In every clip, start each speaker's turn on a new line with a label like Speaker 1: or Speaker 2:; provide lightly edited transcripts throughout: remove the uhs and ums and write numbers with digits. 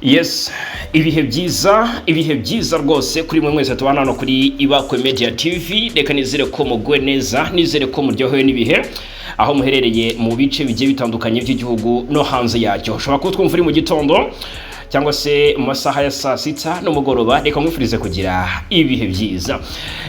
Speaker 1: Yes, ibihe byiza rwose kuri mwe mwese tubana hano kuri Ibakwe Media TV. Reka nizere ko mugwe neza, nizere ko muryohewe n'ibihe aho muherereye mu bice bigiye bitandukanye by'igihugu no hanze yacyo. Ushobora kutwumva uri mu gitondo cyangwa se mu masaha ya saa sita n'umugoroba. Reka mwifurize kugira ibihe byiza.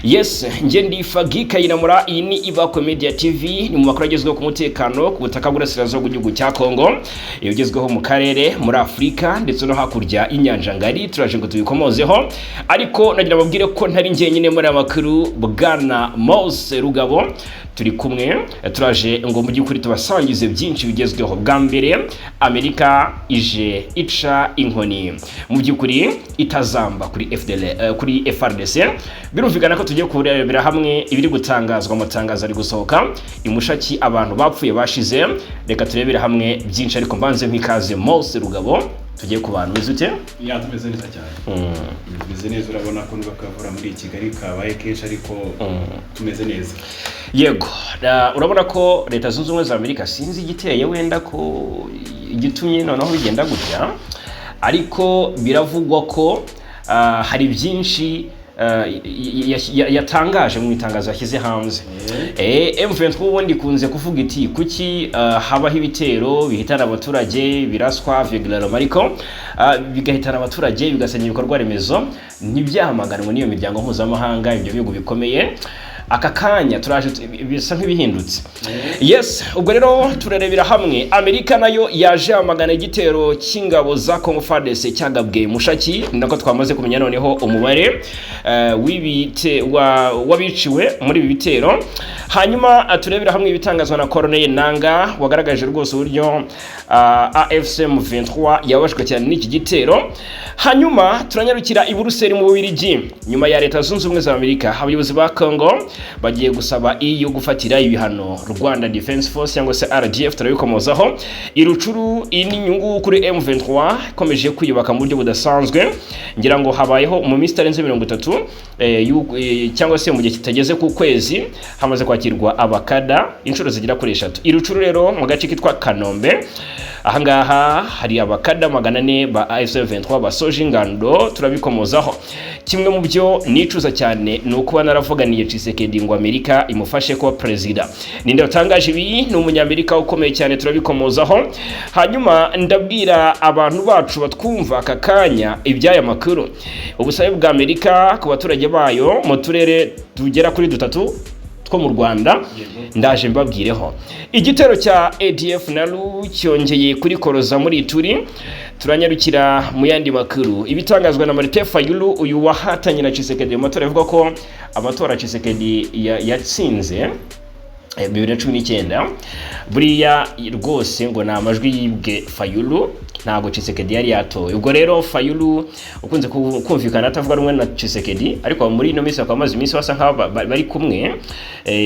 Speaker 1: Yes, nge ndi Fagi Kayinamura, iyi ni Ibakwe Media TV. Ni mu makuru agezweho ku mutekano ku butaka bw'Uburasirazuba bw'igihugu cya Kongo, yagezweho mu karere, muri Afurika ndetse no hakurya y'inyanja ngari. Turaje ngo tubikomozeho, ariko nagira babwire ko ntari njyenyine muri amakuru. Bwana Mose Rugabo turi kumwe, turaje ngo mu by'ukuri tubasangize byinshi bigezweho. Bwa mbere, Amerika ije ica inkoni mu by'ukuri itazamba kuri FRDC. Birumvikana ko tugiye kurebera hamwe ibiri gutangazwa, amatangazo ari gusohoka imushaki, abantu bapfuye bashize. Reka turebere hamwe byinshi, ariko mbanze mpikaze Mose Rugabo. Tugiye ku bantu bizute
Speaker 2: ya tumeze neza cyane. Tumeze neza, urabona ko n'ubakavura muri Kigali kabaye kenshi, ariko tumeze neza.
Speaker 1: Yego, urabona ko Leta Zunze Ubumwe za Amerika sinzi igiteye wenda ko igitumye noneho bigenda gutya, ariko biravugwa ko hari byinshi yatangaje mu itangazo yashyize hanze. M23 ubundi kunze kuvuga iti kuki habaho ibitero bihitana abaturage, biraswa vigilaro, ariko bigahitana abaturage bigasenya ibikorwa remezo, ntibyahamaganwe n'iyo miryango mpuzamahanga, ibyo bihugu bikomeye. Aka kanya turaje bisa nk'ibihindutse. Yes, ubwo rero turarebera hamwe. Amerika nayo yaje amagana igitero cy'ingabo za Congo FARDC cyagabwe mushaki, nako twamaze kumenya noneho umubare wabiciwe muri ibi bitero. Hanyuma turebera hamwe ibitangazwa na Colonel Nanga, wagaragaje rwose uburyo AFC M23 yabashwe cyane n'iki gitero. Hanyuma turanyarukira i Buruseli mu Bubiligi. Nyuma ya Leta Zunze Ubumwe za Amerika, abayobozi ba Congo bagiye gusaba iyo gufatira ibihano Rwanda Defense Force cyangwa se RDF. Turabikomozaho irucuru n'inyungu kuri M23 ikomeje kwiyubaka mu buryo budasanzwe. Ngira ngo habayeho mu minsi itarenze 30 cyangwa se mu gihe kitageze ku kwezi, hamaze kwakirwa abakada inshuro zigira kuri 3. Irucuru rero mu gace kitwa Kanombe, ahangaha hari abakada 400 ba AFC23 basoje ingando. Turabikomozaho. Kimwe mu byo nicuza cyane ni uko banaravuganiye Tshisekedi ngo Amerika imufashe kuba president. Ninde watangaje ibi? Ni umunyamerika ukomeye cyane. Turabikomozaho. Hanyuma ndabwira abantu bacu batwumva aka kanya ibyaya makuru. Ubusabe bwa Amerika ku baturage bayo mu turere tugera kuri 3 two mu Rwanda, ndaje mbabwireho. Igitero cya ADF naru cyongeye kuri Koroza muri Ituri. Turanyarukira mu yandi makuru. Ibitangazwa na Martin Fayulu, uyu wahatanye na Tshisekedi mu matora, avuga ko amatora Tshisekedi yatsinze 2019. Buriya rwose ngo na amajwi yibwe Fayulu, ntago Tshisekedi yari yatowe. Ubwo rero Fayulu ukunze kumvikana atavuga rumwe na Tshisekedi, ariko muri ino minsi akamaze iminsi basa nk'aba bari kumwe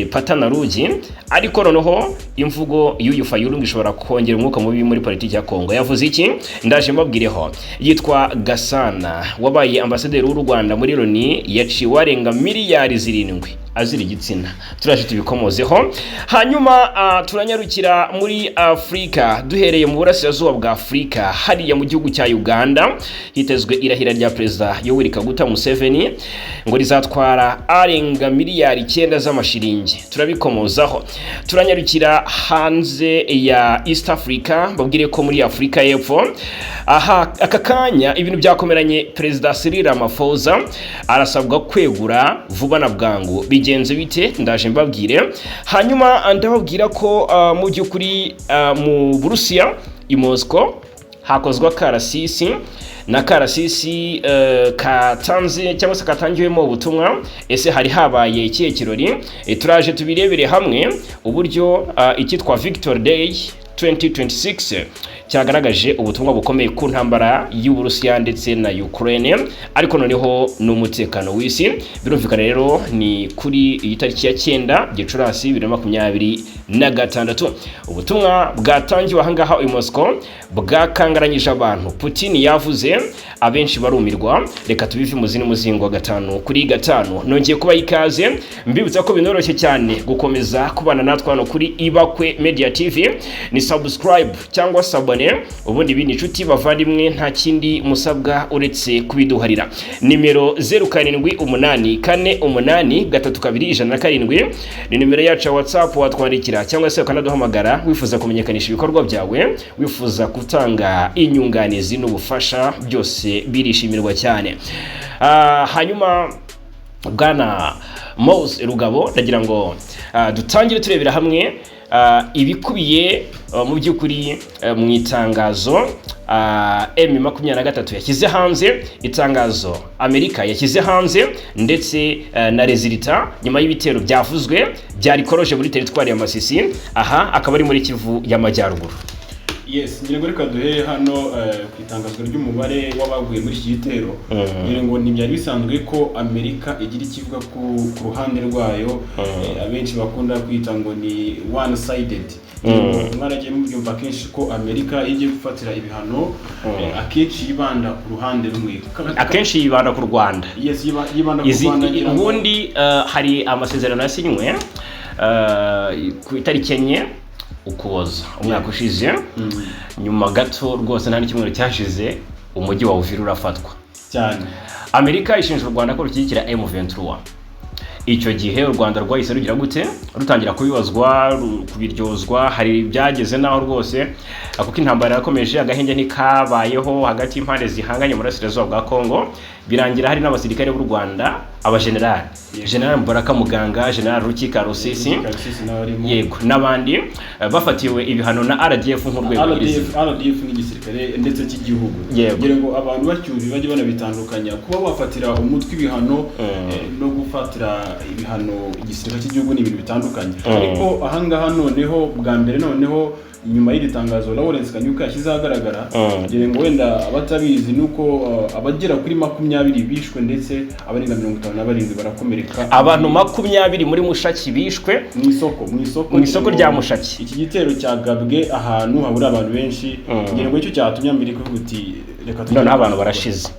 Speaker 1: pata na rugi. Ariko noneho imvugo y'uyu Fayulu ngishobora kongera umwuka mubi muri politiki ya Kongo. Yavuze iki? Ndaje mbabwireho. Yitwa Gasana, wabaye ambasaderi w'u Rwanda muri Loni, yaciwe arenga miliyari 7 azira igitsina. Turaje tubikomozeho. Hanyuma turanyarukira muri Afrika, duhereye mu burasirazuba bwa Afrika, hariya mu gihugu cya Uganda. Hitezwe irahira rya Perezida Yoweri Kaguta Museveni ngo rizatwara arenga miliyari 9 z'amashiringi. Turabikomozaho. Turanyarukira hanze ya East Africa, babwire ko muri Afrika y'Epfo aka kanya ibintu byakomeranye. Perezida Cyril Ramaphosa arasabwa kwegura vuba na bwangu. Bigenze bite? Ndaje mbabwire. Hanyuma ndababwira ko mu by'ukuri mu Burusiya i Moscow hakozwe karasisi na karasisi katanze cyangwa se katangiwemo ubutumwa. Ese hari habaye ikihe kirori? Turaje tubirebere hamwe uburyo ikitwa Victory Day 2026 cyagaragaje ubutumwa bukomeye ku ntambara y'Uburusiya ndetse na Ukraine, ariko noneho n'umutekano w'isi. Birumvikana rero ni kuri iyi tariki ya 9 Gicurasi 2026. Ubutumwa bwatangiwe ahangaha i Moscow bwakangaranyije abantu. Putin yavuze, abenshi barumirwa. Reka tubive muzini muzingo 5 nongeye kuba ikaze, mbibutsa ko binoroshye cyane gukomeza kubana natwe hano kuri Ibakwe Media TV. Ni subscribe cyangwa sabone nimwiyamamare ubundi bini inshuti bavandimwe nta kindi musabwa uretse kubiduharira. Nimero 0788483227 ni nimero yacu ya WhatsApp watwandikira cyangwa se ukanaduhamagara wifuza kumenyekanisha ibikorwa byawe, wifuza gutanga inyunganizi n'ubufasha, byose birishimirwa cyane. Hanyuma bwana Mose Rugabo ndagira ngo dutangire turebera hamwe ibikubiye mu by'ukuri mu itangazo M23 yashyize hanze, itangazo Amerika yashyize hanze ndetse na resulta nyuma y'ibitero byavuzwe byarikoroje muri teritwari ya Masisi, aha akaba ari muri Kivu y'Amajyaruguru.
Speaker 2: Yes, ngira ngo reka duhe hano ku itangazwa ry'umubare w'abaguye muri iki gitero. Ngira ngo ntibyari bisanzwe ko Amerika igira ikivuga ku ruhande rwayo, abenshi bakunda kwita ngo ni one sided. Mwaragiye mubyumva kenshi ko Amerika igiye gufatira ibihano akenshi yibanda ku ruhande rumwe,
Speaker 1: akenshi yibanda ku Rwanda.
Speaker 2: Yes, yibanda ku Rwanda.
Speaker 1: Ubundi hari amasezerano yasinywe ku itariki 4 Ukuboza umwaka ushize, nyuma gato rwose nta n'icyumweru cyashize umujyi wa Uvira urafatwa
Speaker 2: cyane.
Speaker 1: Amerika ishinja u Rwanda ko rushyigikira M23. Icyo gihe u Rwanda rwahise rugira gute, rutangira kubibazwa, kubiryozwa, hari byageze naho rwose kuko intambara yakomeje, agahenge ntikabayeho hagati y'impande zihanganye mu burasirazuba bwa Kongo, birangira hari n'abasirikare b'u Rwanda, abagenerali, General Mbaraka Muganga, General Rukika Rusisi, yego n'abandi bafatiwe ibihano na RDF nk'urwego
Speaker 2: RDF n'igisirikare ndetse cy'igihugu. Ngira ngo abantu bacyumva bajye banabitandukanya, kuba wafatira umutwe ibihano no gufatira ibihano igisirikare cy'igihugu ni ibintu bitandukanye. Ariko ahangaha noneho bwa mbere noneho nyuma y'iri tangazo Lawrence Kanyuka yashyize ahagaragara, ngira ngo wenda abatabizi nuko abagera kuri 20 bishwe ndetse abarenga 57 barakomereka.
Speaker 1: Abantu 20 muri Mushaki bishwe mu isoko rya Mushaki.
Speaker 2: Iki gitero cyagabwe ahantu habura abantu benshi, ngira ngo icyo cyatumye Amerika kuti reka
Speaker 1: noneho abantu barashize.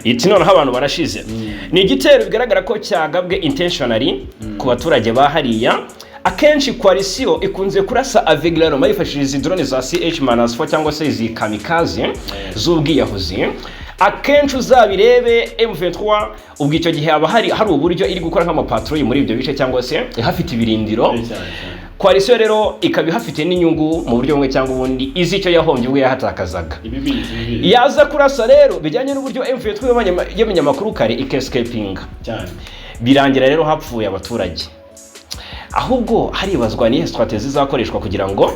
Speaker 1: Noneho abantu barashize. Ni igitero bigaragara ko cyagabwe intentionally ku baturage bahariya. Akenshi coalition ikunze kurasa aveglano mayifashiriza drone za CH-4 cyangwa se izi kamikaze z'ubwiyahuzi. Akenshi uzabirebe M23 ubwo icyo gihe aba hari uburyo iri gukora nk'amapatrouille muri ibyo bice cyangwa se ihafite ibirindiro. Coalition rero ikaba ihafite n'inyungu mu buryo bumwe cyangwa ubundi, izi icyo yahombye ubwo yahatakazaga. Yaza kurasa rero bijyanye n'uburyo M23 yamenye amakuru kare ikescaping
Speaker 2: cyane,
Speaker 1: birangira rero hapfuye abaturage. Ahubwo haribazwa ni strategy zakoreshwa kugira ngo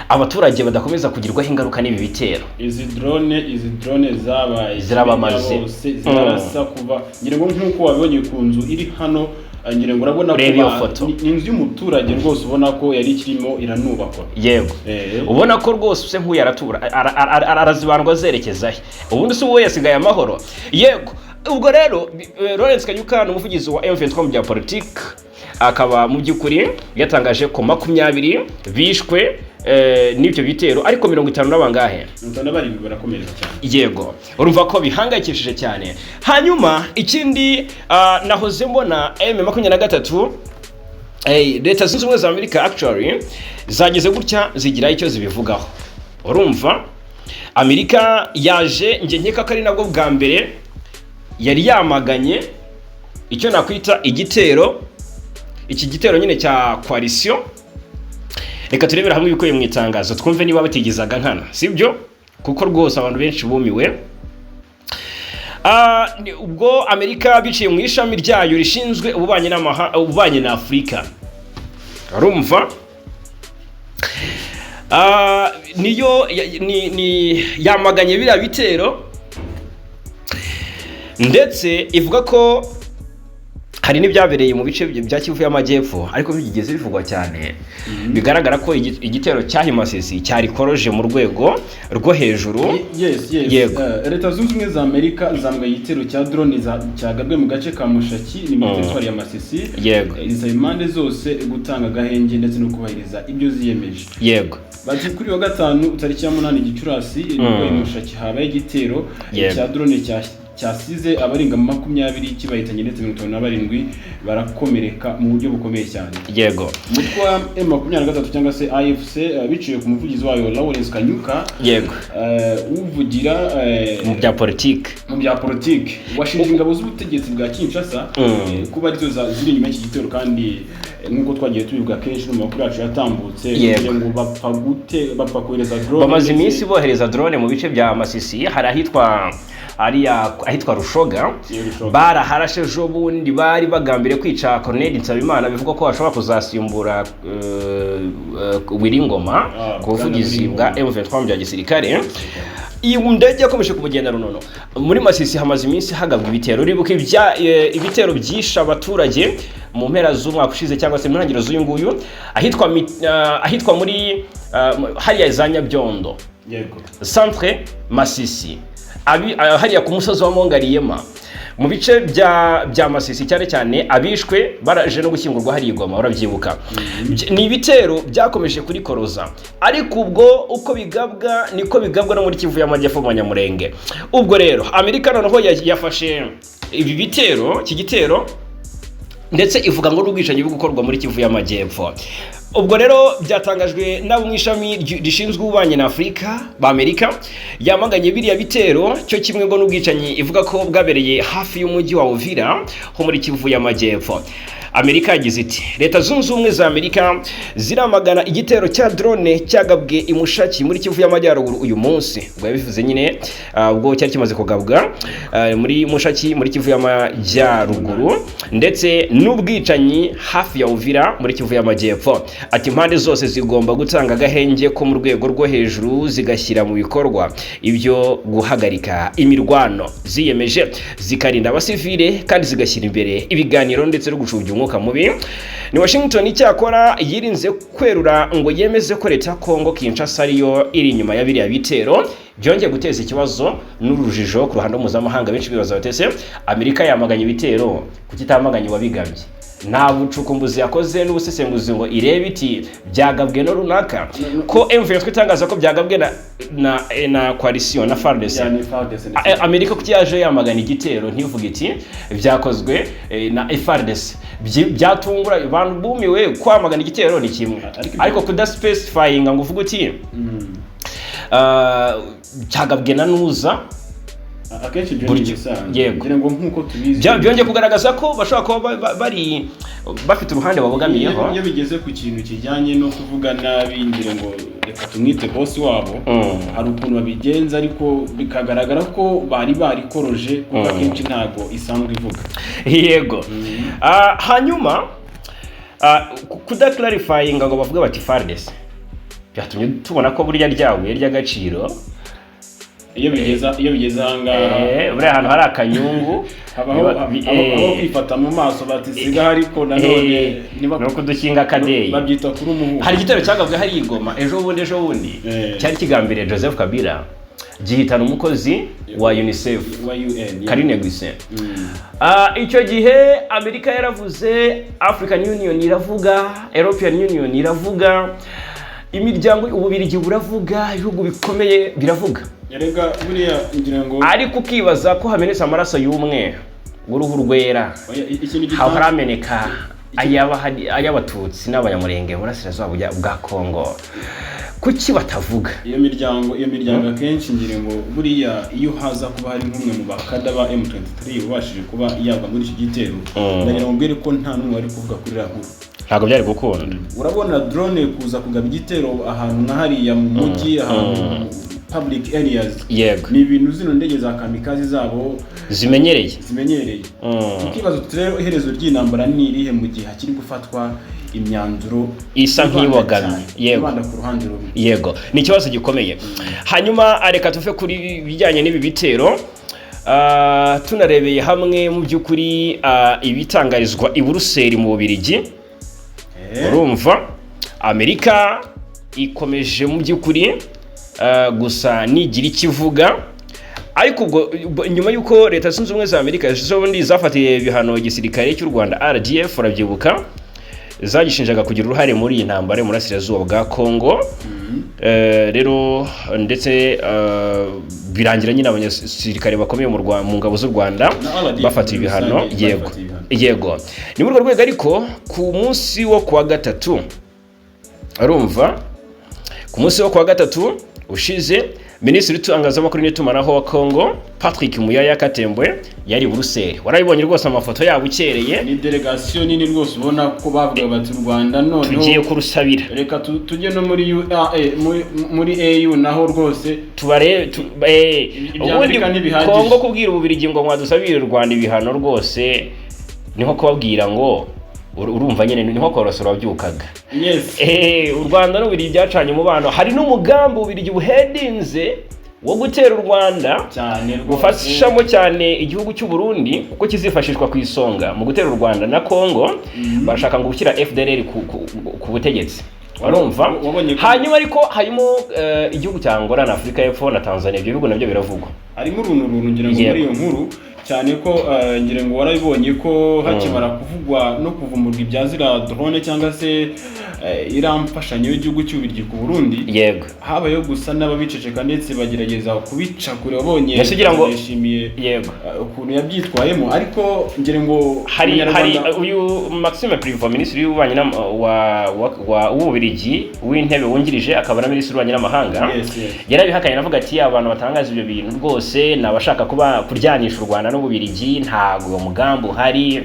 Speaker 1: abaturage badakomeza kugirwaho ingaruka n'ibi bitero.
Speaker 2: Izi drone zabaye
Speaker 1: zirabamaze
Speaker 2: zirarasa kuva, ngira ngo nk'uko wabonye ku nzu iri hano, ngira ngo urabona ko inzu y'umuturage rwose ubona ko yari kirimo iranubakwa.
Speaker 1: Yego, ubona ko rwose use nk'uyu aratura arazibandwa zerekezahe, ubundi se uwo yasigaye amahoro. Yego, ubwo rero Lawrence Kanyuka n'umuvugizi wa M23 mu bya politiki akaba mu by'ukuri yatangaje ko 20 bishwe n'ibyo bitero, ariko 50 n'abangahe
Speaker 2: bari barakomereka cyane.
Speaker 1: Yego, urumva ko bihangayikishije cyane. Hanyuma ikindi nahoze mbona M23 leta zunze ubumwe za Amerika actually zageze gutya zigira icyo zibivugaho. Urumva Amerika yaje nge nkeka ko ari nabwo bwa mbere yari yamaganye icyo nakwita igitero, iki gitero nyine cya coalition. Reka turebera hamwe ibikuye mu itangazo twumve niba batigizaga nkana, sibyo? Kuko rwose abantu benshi bumiwe. Ubwo Amerika biciye mu ishami ryayo rishinzwe ububanye na Afurika, urumva niyo yamaganye biriya bitero ndetse ivuga ko hari n'ibyabereye mu bice bya Kivu y'Amajyepfo ariko bigeze bivugwa cyane. Bigaragara ko igitero cyahimasisi cyari koroje mu rwego rwo hejuru.
Speaker 2: Yes. Leta zunze ubumwe za Amerika zambaye igitero cya drone cyagabwe mu gace ka Mushaki ni mu teritwari ya Masisi.
Speaker 1: Yego,
Speaker 2: izi impande zose gutanga gahenge ndetse no kubahiriza ibyo ziyemeje.
Speaker 1: Yego,
Speaker 2: bati kuri wa gatanu tariki ya 8 Gicurasi nibwo Mushaki habaye igitero cya drone cyasize abarenga 20 kibahitanye ndetse 57 barakomereka mu buryo bukomeye cyane.
Speaker 1: Yego.
Speaker 2: Umutwe wa M23 cyangwa se AFC biciye ku muvugizi wayo Lawrence Kanyuka.
Speaker 1: Yego.
Speaker 2: Uvugira
Speaker 1: mu bya politiki.
Speaker 2: Mu bya politiki washinje ingabo z'ubutegetsi bwa Kinshasa kuba arizo ziri inyuma y'iki gitero, kandi nkuko twagiye tubivuga kenshi mu makuru yacu yatambutse ngo bapfa kohereza drone.
Speaker 1: Bamaze iminsi bohereza drone mu bice bya Masisi, hari ahitwa Rushoga, baraharashe ejo bundi bari bagambiriye kwica Colonel Nsabimana, bivuga ko bashobora kuzasimbura Wiringoma ku buvugizi bwa M23 mu bya gisirikare. Iyi ndege yakomeje kumugenda runono. Muri Masisi hamaze iminsi hagabwa ibitero, uribuka ibitero byisha abaturage mu mpera z'umwaka ushize cyangwa se mu ntangiriro z'uyu nguyu, ahitwa muri hariya za Nyabyondo.
Speaker 2: Yego.
Speaker 1: Centre Masisi. Hariya ku musozi wa Mongariyema. Mu bice bya Masisi cyane cyane abishwe baraje no gushyingurwa hari Igoma, urabyibuka. Ni ibitero byakomeje kuri Koroza, ariko ubwo uko bigabwa niko bigabwa no muri Kivu y'Amajyepfo mu Nyamurenge. Ubwo rero Amerika noneho yafashe ibi bitero, iki gitero, ndetse ivuga ngo n'ubwishanyi bwo gukorwa muri Kivu y'Amajyepfo. Ubwo rero byatangajwe n'abo mu ishami rishinzwe ububanyi na Afurika ba Amerika, yamaganye biriya bitero cyo kimwe ngo n'ubwicanyi ivuga ko bwabereye hafi y'umujyi wa Uvira ho muri Kivu y'Amajyepfo. Amerika yagize iti Leta Zunze Ubumwe za Amerika ziramagana igitero cya drone cyagabwe imushaki muri Kivu y'Amajyaruguru uyu munsi. Ubwo yabivuze nyine ubwo cyari kimaze kugabwa muri mushaki muri Kivu y'Amajyaruguru, ndetse n'ubwicanyi hafi ya Uvira muri Kivu y'Amajyepfo. Ati impande zose zigomba gutanga agahenge ko mu rwego rwo hejuru zigashyira mu bikorwa ibyo guhagarika imirwano ziyemeje, zikarinda abasivile kandi zigashyira imbere ibiganiro ndetse no gucunga umwuka mubi. Ni Washington icyakora yirinze kwerura ngo yemeze ko Leta ya Kongo Kinshasa ariyo iri inyuma ya biriya bitero, byongeye guteza ikibazo n'urujijo ku ruhando mpuzamahanga. Benshi bibaza batese Amerika yamaganye ibitero kukitamaganye wabigambye. Nta bucukumbuzi yakoze n'ubusesenguzi ngo irebe iti byagabwe no runaka, ko M23 itangaza ko byagabwe na coalition na FARDC. Amerika kuki yaje yamagana igitero ntivuga iti byakozwe na FARDC. Byatungura abantu bumiwe kwamagana igitero ni kimwe, ariko kudaspecifying ngo uvuga uti cyagabwe na nuza
Speaker 2: akenshi ngira ngo nkuko tubizi
Speaker 1: byongeye kugaragaza ko bashobora kuba bari bafite uruhande babogamiyeho.
Speaker 2: Iyo bigeze ku kintu kijyanye no kuvuga nabi, ngira ngo reka tumwite boss wabo, hari ukuntu babigenza ariko bikagaragara ko bari barikoroje kuko akenshi ntago isanzwe ivuga.
Speaker 1: Yego. Hanyuma clarifying ngo bavuga bati FARDC, byatumye tubona ko burya ryawe ry'agaciro
Speaker 2: iyo bigeze ahangaha
Speaker 1: buri ahantu hari akanyungu
Speaker 2: aho kwifata mu maso batisiga, ariko nanone
Speaker 1: no kudukinga akadeyi
Speaker 2: babyita kuri umuhu.
Speaker 1: Hari igitero cyagabwe hari Igoma ejo bundi cyari kigambiriye Joseph Kabila, gihitana umukozi wa UNICEF
Speaker 2: wa UN
Speaker 1: Karine Guise. Icyo gihe Amerika yaravuze, African Union iravuga, European Union iravuga, imiryango Ububirigi buravuga, ibihugu bikomeye biravuga.
Speaker 2: Yarega buriya ngira ngo
Speaker 1: ariko ukibaza ko hamenetse amaraso y'umwe uruhu rwera, harameneka ay'abatutsi n'abanyamurenge burasirazuba bwa Kongo. Kuki batavuga
Speaker 2: iyo miryango akenshi ngira ngo buriya iyo haza kuba hari nk'umwe mu bakada ba M23 ubashije kuba yagwa muri iki gitero, ndagira ngo mbere ko nta n'umwe wari kuvuga kuri rankuru.
Speaker 1: Ntabwo byari gukunda.
Speaker 2: Urabona drone kuza kugaba igitero ahantu nka hariya mu mujyi, ahantu public areas, ni ibintu zino ndege za kamikazi zabo zimenyereye. Ikibazo rero iherezo ry'intambara ni irihe mu gihe hakiri gufatwa imyanzuro
Speaker 1: isa nk'ibogamye? Yego, ni ikibazo gikomeye. Hanyuma reka tuve kuri bijyanye n'ibi bitero, tunarebeye hamwe mu by'ukuri ibitangarizwa i Buruseli mu Bubiligi. Urumva Amerika ikomeje mu by'ukuri gusa nigira ikivuga, ariko ubwo nyuma yuko Leta Zunze Ubumwe za Amerika z'ubundi zafatiye ibihano igisirikare cy'u Rwanda RDF, urabyibuka, zagishinjaga kugira uruhare muri iyi ntambara mu burasirazuba bwa Kongo. rero ndetse birangira nyine abanyasirikare bakomeye mu ngabo z'u Rwanda bafatiye ibihano. Yego ni muri urwo rwego ariko ku munsi wo kuwa gatatu arumva ku munsi wo kuwa gatatu ushize Minisitiri w'itangazamakuru n'itumanaho wa Congo Patrick Muyaya Katembwe yari Buruseli. Warabibonye rwose amafoto yabo ukereye,
Speaker 2: ni delegation nini rwose ubona ko bavuga bati u Rwanda none
Speaker 1: tugiye kurusabira,
Speaker 2: reka tujye no muri AU naho rwose
Speaker 1: tubare ubundi Congo kubwira ububirigi ngo mwadusabire u Rwanda ibihano rwose niho kubabwira ngo urumva nyene niho korosora byukaga.
Speaker 2: Yes.
Speaker 1: U Rwanda n'ubiri byacanye umubano, hari n'umugambi ubiri buhedinze wo gutera u Rwanda
Speaker 2: cyane
Speaker 1: gufashamo cyane igihugu cy'u Burundi kuko kizifashishwa ku isonga mu gutera u Rwanda na Congo. Barashaka ngo gushyira FDLR ku butegetsi, warumva. Hanyuma ariko harimo igihugu cya Angola na Afrika y'Epfo na Tanzania, ibyo bihugu nabyo biravugwa.
Speaker 2: Harimo runtu ngira ngo muri iyo nkuru cyane ko ngira ngo warabibonye ko hakimara kuvugwa no kuvumurwa ibyazira drone cyangwa se iramfashanyo y'igihugu cy'ubiryi ku Burundi.
Speaker 1: Yego,
Speaker 2: habayo gusa n'ababiceceka ndetse bagerageza kubica kure. Wabonye
Speaker 1: yishimiye
Speaker 2: yego ukuntu yabyitwayemo, ariko ngira ngo
Speaker 1: hari uyu Maxime Privo, minisitiri w'ububanyi w'ububirigi w'intebe wungirije akaba na minisitiri w'ububanyi n'amahanga, yarabihakanye navuga ati abantu batangaza ibyo bintu rwose nabashaka kuba kuryanisha u Rwanda n'ububirigi, ntago uwo mugambo hari.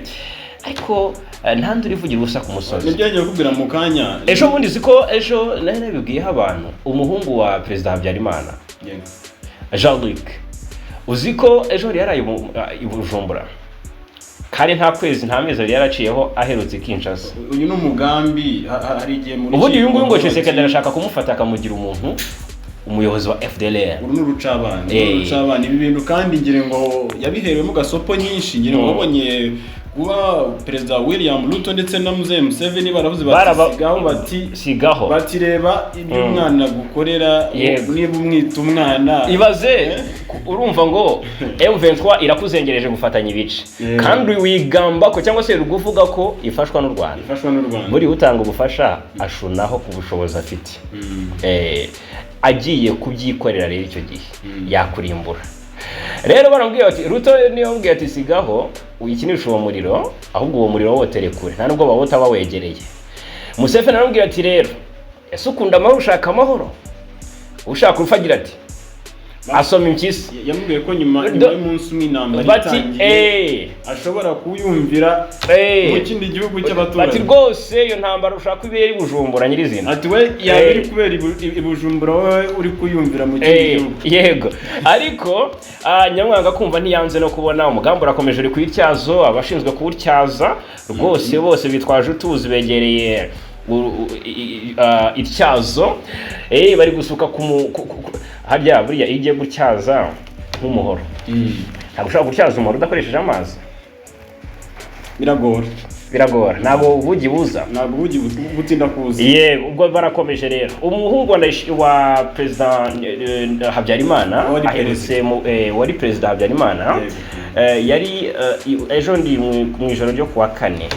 Speaker 1: Ariko ntandi urivugira ubusa ku musozi.
Speaker 2: Nibyo ngiye kubwira mu kanya.
Speaker 1: Ejo bundi ziko ejo nari nabibwiye abantu umuhungu wa Perezida Habyarimana, Jean-Luc, uziko ejo yaraye i Bujumbura kandi nta kwezi nta mezi yaraciyeho aherutse Kinshasa.
Speaker 2: Uyu ni umugambi hari igihe muri
Speaker 1: ubundi uyu nguyu ngo Tshisekedi arashaka kumufata akamugira umuntu umuyobozi wa FDLR.
Speaker 2: Uru n'urucabana ibi bintu kandi ngire ngo yabiherewemo gasopo nyinshi. Ngire ngo wabonye kuba Perezida William Ruto ndetse na Mzee Museveni baravuze
Speaker 1: sigaho
Speaker 2: bati reba ibyo umwana gukorera niba umwita umwana.
Speaker 1: Ibaze urumva ngo M23 irakuzengereje gufatanya ibice kandi wigamba ko cyangwa se ruguvuga ko ifashwa n'u Rwanda. Buri utanga ubufasha ashunaho ku bushobozi afite. Agiye kubyikorera rero icyo gihe yakurimbura. Rero barambwiye ati Ruto niyo mbwiye ati sigaho uyikinisha uwo muriro, ahubwo uwo muriro wotere kure nta nubwo bawota bawegereye. Museveni arambwiye ati rero ese ukunda amahoro, ushaka amahoro, ushaka urufagira ati asoma impyisi.
Speaker 2: Yambwiye ko nyuma y'umunsi w'intambara itangiye ashobora kuyumvira mu kindi gihugu cy'abaturage.
Speaker 1: Ati rwose iyo ntambara ushaka ibere Bujumbura nyirizina.
Speaker 2: Ati we yabiri kubera Bujumbura wowe uri kuyumvira mu kindi gihugu.
Speaker 1: Yego, ariko nyamwanga kumva ntiyanze no kubona umugambi urakomeje uri kwityazo, abashinzwe kuwutyaza rwose bose bitwaje utuzi begereye ityazo. Bari gusuka harya buriya igiye gutyaza nk'umuhoro. Ntabwo ushobora gutyaza umuhoro udakoresheje amazi, biragora ntabwo ubugi buza,
Speaker 2: ntabwo ubugi butinda kuza.
Speaker 1: Ubwo barakomeje rero. Umuhungu wa Perezida Habyarimana aherutse wari Perezida Habyarimana yari ejo ndi mu ijoro ryo kuwa kane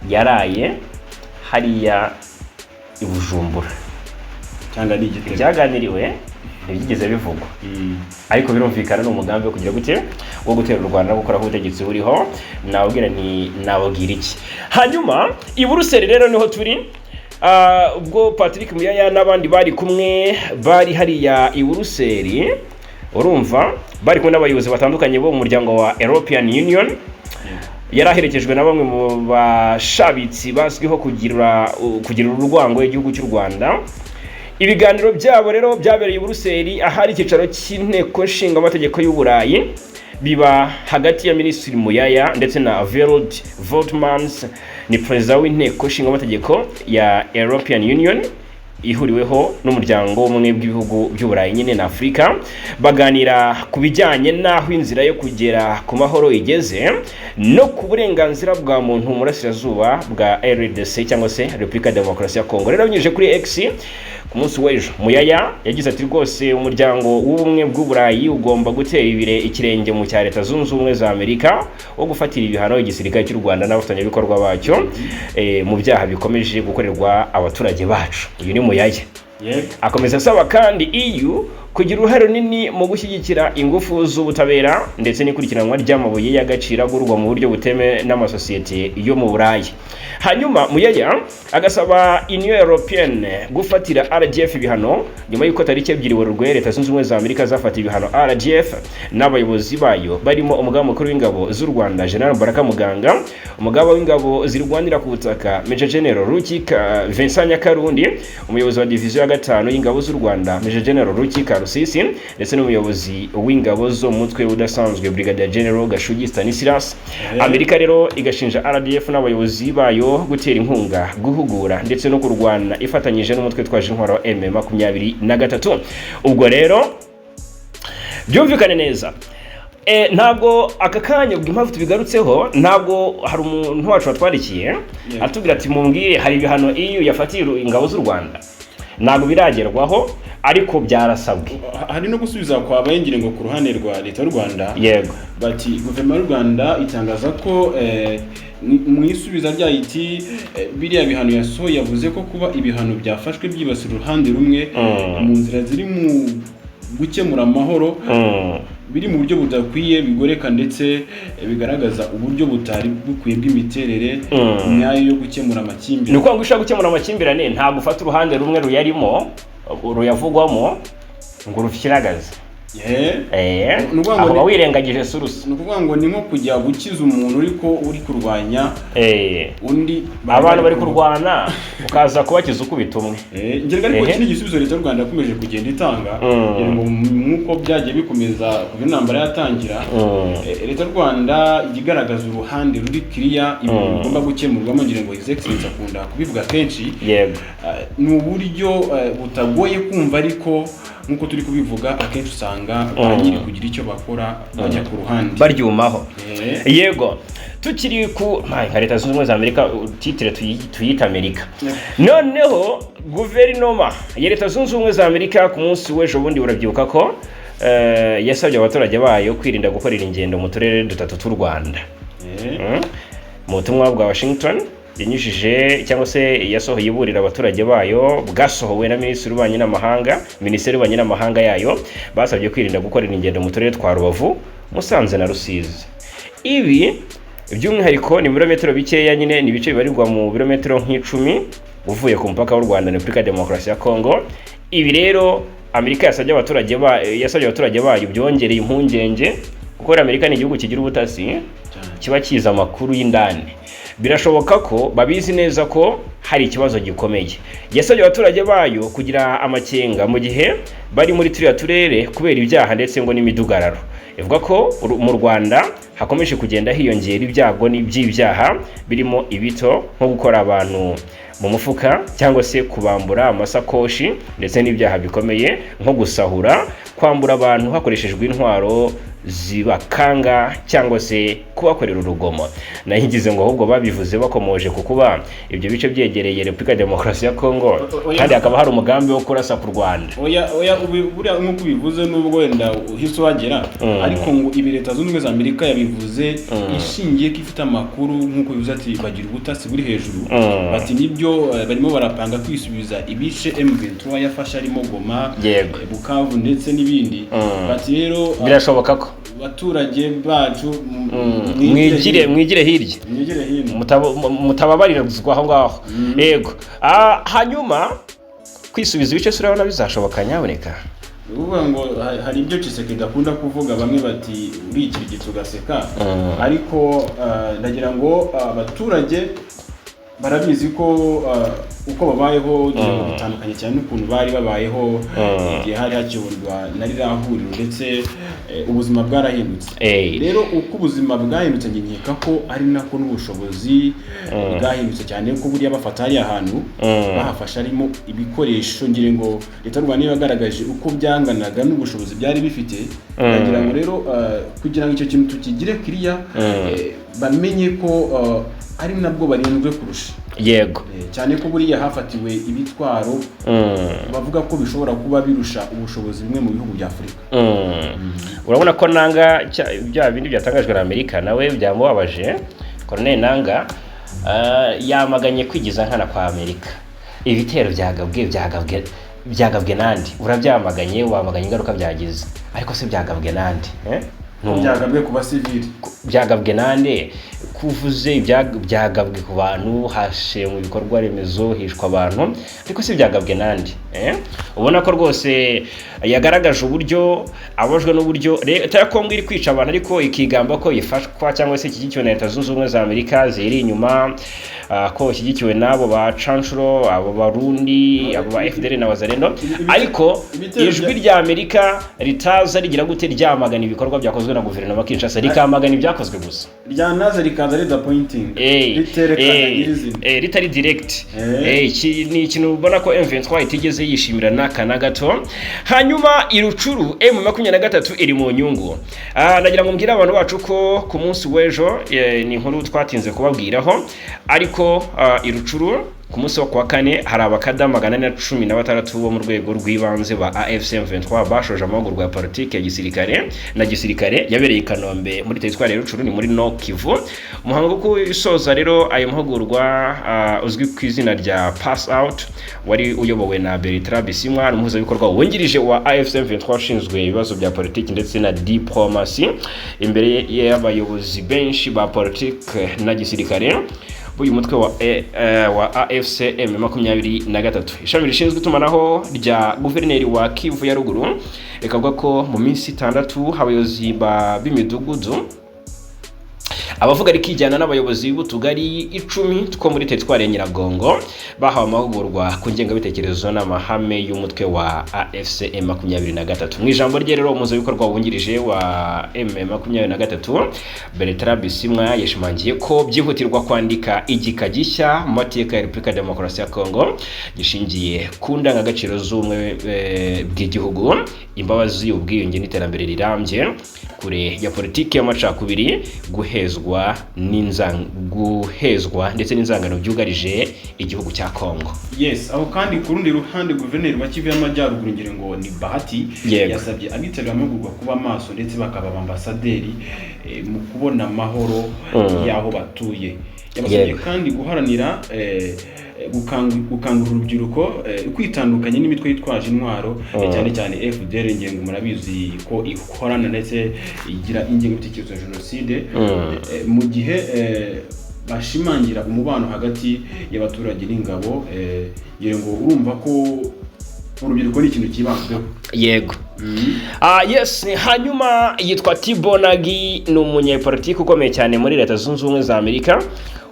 Speaker 1: yaraye hariya i Bujumbura
Speaker 2: cyangwa ni igitego
Speaker 1: byaganiriwe ntibigeze bivugwa. Ariko birumvikana n'umugambi wo kugira gute wo gutera u Rwanda no gukora ubutegetsi buriho. Nababwira iki hanyuma i Buruseli rero niho turi. Ubwo Patrick Muyaya n'abandi bari kumwe bari hariya i Buruseli, urumva bari kumwe n'abayobozi batandukanye bo mu muryango wa European Union. Yaraherekejwe na bamwe mu bashabitsi bazwiho kugira urwango igihugu cy'u Rwanda. Ibiganiro byabo rero byabereye i Buruseli ahari icyicaro cy'inteko nshinga amategeko y'u Burayi, biba hagati ya Minisitiri Muyaya ndetse na Verold Voltmans, ni Perezida w'inteko nshinga amategeko ya European Union ihuriweho n'umuryango umwe bw'ibihugu by'u Burayi nyine na Afrika. Baganira ku bijyanye n'aho inzira yo kugera ku mahoro igeze no ku burenganzira bwa muntu mu burasirazuba bwa RDC cyangwa se Repubulika ya Demokarasi ya Kongo. Rero binyuze kuri X ku munsi w'ejo, Muyaya yagize ati rwose umuryango w'ubumwe bw'u Burayi ugomba gutera ikirenge mu cya Leta Zunze Ubumwe za Amerika wo gufatira ibihano igisirikare cy'u Rwanda n'abafatanyabikorwa bacyo mu byaha bikomeje gukorerwa abaturage bacu. Uyu ni Muyaya. akomeza asaba kandi EU kugira uruhare runini mu gushyigikira ingufu z'ubutabera ndetse n'ikurikiranwa ry'amabuye y'agaciro agurwa mu buryo butemewe n'amasosiyete yo mu Burayi. Hanyuma Muyaya agasaba Union Européenne gufatira RDF ibihano nyuma y'uko tariki 2 Werurwe Leta Zunze Ubumwe za Amerika zafata ibihano RDF n'abayobozi bayo barimo umugaba mukuru w'ingabo z'u Rwanda General Baraka Muganga, umugaba w'ingabo zirwanira ku butaka Major General Rukika Vincent Nyakarundi, umuyobozi wa division ya 5 y'ingabo z'u Rwanda Major General Rukika Rusisi ndetse n'umuyobozi w'ingabo zo mutwe udasanzwe Brigadier General Gashugi Stanislas. Amerika rero igashinja RDF n'abayobozi bayo gutera inkunga, guhugura ndetse no kurwana ifatanyije n'umutwe twaje intwaro M23. Ubwo rero byumvikane neza ntabwo aka kanya impamvu tubigarutseho, ntabwo hari umuntu wacu watwarikiye atubwira ati mumbwiye hari ibihano EU yafatiye ingabo z'u Rwanda, ntabwo biragerwaho ariko byarasabwe.
Speaker 2: Hari no gusubiza kwa bayengire ngo ku ruhande rwa Leta y'u Rwanda
Speaker 1: yego
Speaker 2: bati guverinoma y'u Rwanda itangaza ko mu isubiza rya iti biriya bihano yasohoye yavuze ko kuba ibihano byafashwe byibasira uruhande rumwe mu nzira ziri mu gukemura amahoro biri mu buryo budakwiye bigoreka ndetse bigaragaza uburyo butari bukwiye bw'imiterere nyayo yo gukemura amakimbirane.
Speaker 1: Nuko ngo ushaka gukemura amakimbirane nta gufata uruhande rumwe ruyarimo ruyavugwamo ngo rufyiragaze. Aho wirengagije surusi.
Speaker 2: Nukuvuga ngo ni nko kujya gukiza umuntu uri kurwanya undi,
Speaker 1: abantu bari kurwana ukaza kubakiza ukubita umwe.
Speaker 2: Ngira ariko iki gisubizo Leta y'u Rwanda yakomeje kugenda itanga nkuko byagiye bikomeza kuva intambara yatangira. Leta y'u Rwanda igaragaza uruhande ruri clear ibintu bigomba gukemurwamo, ngira ngo His Excellency akunda kubivuga kenshi. Ni uburyo butagoye kumva ariko nkuko turi kubivuga akenshi usanga banyiri kugira icyo bakora bajya ku ruhande
Speaker 1: baryumaho. Yego tukiri ku nka Leta Zunze Ubumwe za Amerika titre tuyita Amerika. Noneho guverinoma ya Leta Zunze Ubumwe za Amerika ku munsi w'ejo bundi urabyibuka ko yasabye abaturage bayo kwirinda gukorera ingendo mu turere dutatu tw'u Rwanda. Mu butumwa bwa Washington yanyujije cyangwa se yasohoye iburira abaturage bayo bwasohowe na Minisitiri w'Ububanyi n'Amahanga yayo, basabye kwirinda gukorera ingendo mu turere twa Rubavu, Musanze na Rusizi. Ibi by'umwihariko ni ibirometero bikeya, nyine ni ibice bibarirwa mu birometero nk'icumi uvuye ku mupaka w'u Rwanda na Repubulika ya Demokarasi ya Kongo. Ibi rero Amerika yasabye abaturage bayo byongereye impungenge kuko Amerika ni igihugu kigira ubutasi kiba kiza amakuru y'indani. Birashoboka ko babizi neza ko hari ikibazo gikomeye. Yasabye abaturage bayo kugira amakenga mu gihe bari muri turiya turere kubera ibyaha ndetse ngo n'imidugararo. Ivuga ko mu Rwanda hakomeje kugenda hiyongera ibyago n'iby'ibyaha birimo ibito nko gukora abantu mu mufuka cyangwa se kubambura amasakoshi ndetse n'ibyaha bikomeye nko gusahura, kwambura abantu hakoreshejwe intwaro zibakanga cyangwa se kubakorera urugomo. Nahigize ngo ahubwo babivuze bakomoje kukuba ibyo bice byegereye Repubulika ya Demokarasi ya Kongo kandi hakaba hari umugambi wo kurasa ku Rwanda.
Speaker 2: Oya buriya nkuko bivuze nubwo wenda uhise wagera ariko ngo ibi Leta Zunze Ubumwe za Amerika yabivuze ishingiye ko ifite amakuru nkuko bivuze ati bagira ubutasi buri hejuru. Bati nibyo barimo barapanga kwisubiza ibice M23 yafashe arimo Goma, Bukavu ndetse n'ibindi. Bati rero
Speaker 1: birashoboka ko
Speaker 2: abaturage bacu
Speaker 1: mwigire hirya mutababarirwa aho ngaho. Yego hanyuma kwisubiza ibice sura na bizashoboka nyaboneka.
Speaker 2: Uvuga ngo hari ibyo Tshisekedi akunda kuvuga, bamwe bati urikirigitse ugaseka, ariko ndagira ngo abaturage barabizi ko uko babayeho bitandukanye cyane n'ukuntu bari babayeho igihe hari hakiburwa na rirahuriro ndetse ubuzima bwarahindutse. Rero uko ubuzima bwahindutse nkeka ko ari nako n'ubushobozi bwahindutse cyane ko buriya bafata hari ahantu bahafasha arimo ibikoresho. Ngire ngo Leta y'u Rwanda yagaragaje uko byanganaga n'ubushobozi byari bifite. Ndagira ngo rero kugira ngo icyo kintu tukigire clear bamenye ko ari nabwo barindwe kurusha.
Speaker 1: Yego
Speaker 2: cyane ko buriya hafatiwe ibitwaro bavuga ko bishobora kuba birusha ubushobozi bimwe mu bihugu bya Afurika.
Speaker 1: Urabona ko Nanga bya bindi byatangajwe na Amerika nawe byamubabaje. Colonel Nanga yamaganye kwigiza nkana kwa Amerika. Ibitero byagabwe byagabwe nandi urabyamaganye wamaganye ingaruka byagize ariko se byagabwe nandi
Speaker 2: byagabwe ku basivili
Speaker 1: byagabwe nande kuvuze byagabwe ku bantu hashe mu bikorwa remezo hishwa abantu ariko se byagabwe nande ubona ko rwose yagaragaje uburyo abojwe n'uburyo leta ya Kongo iri kwica abantu ariko ikigamba ko yifashwa cyangwa se iki na Leta Zunze Ubumwe za Amerika ziri inyuma ko shyigikiwe nabo ba Chanchuro abo barundi abo ba FDL na Wazalendo ariko ijwi rya Amerika ritaza rigira gute ryamagana ibikorwa byakozwe na guverinoma Kinshasa rikamagana ibyakozwe gusa
Speaker 2: ryanaza rikaza rida pointing riterekana irizina
Speaker 1: ritari direct ni ikintu ubona ko M23 itigeze yishimira n'akana gato hanyuma irucuru M23 iri mu nyungu nagira ngo mbwira abantu bacu ko ku munsi w'ejo ni inkuru twatinze kubabwiraho ariko irucuru ku munsi wa kwa kane hari abakada 416 bo mu rwego rw'ibanze ba AFC M23 bashoje amahugurwa ya politike ya gisirikare yabereye i Kanombe muri teritwari ya Rucuru ni muri Nord Kivu. Umuhango wo kusoza rero ayo mahugurwa uzwi ku izina rya Pass Out wari uyobowe na Bertrand Bisimwa n'umuhuzabikorwa wungirije wa AFC M23 ushinzwe ibibazo bya politiki ndetse na diplomacy imbere y'abayobozi benshi ba politike na gisirikare uyu mutwe wa AFC M23 ishami rishinzwe itumanaho rya guverineri wa Kivu ya ruguru rekavuga ko mu minsi 6 abayobozi b'imidugudu abavuga rikijyana n'abayobozi b'utugari 10 two muri teritwari ya Nyiragongo bahawe amahugurwa ku ngengabitekerezo n'amahame y'umutwe wa AFC M23 mu ijambo rye rero umuhuzabikorwa wungirije wa M23 Bertrand Bisimwa yashimangiye ko byihutirwa kwandika igika gishya mu mateka ya Repubulika ya Demokarasi ya Kongo gishingiye ku ndangagaciro z'umwe bw'igihugu imbabazi ubwiyunge n'iterambere rirambye kure ya politiki y'amacakubiri guhezwa ndetse n'inzangano byugarije igihugu cya Kongo.
Speaker 2: Yes, aho kandi ku rundi ruhande guverineri wa Kivu y'Amajyaruguru ngire ngo ni Bahati yasabye abitabira amahugurwa kuba maso ndetse bakaba ambasaderi mu kubona amahoro y'aho batuye. Yabasabye kandi guharanira gukangurira urubyiruko kwitandukanya n'imitwe yitwaje intwaro cyane cyane FDL ngengo murabizi ko ikorana ndetse igira ingengabitekerezo ya jenoside mu gihe bashimangira umubano hagati y'abaturage n'ingabo ngo urumva ko urubyiruko ni ikintu kibanzweho.
Speaker 1: Yego. Yes, hanyuma yitwa Tibonagi ni umunyepolitiki ukomeye cyane muri Leta Zunze Ubumwe za Amerika.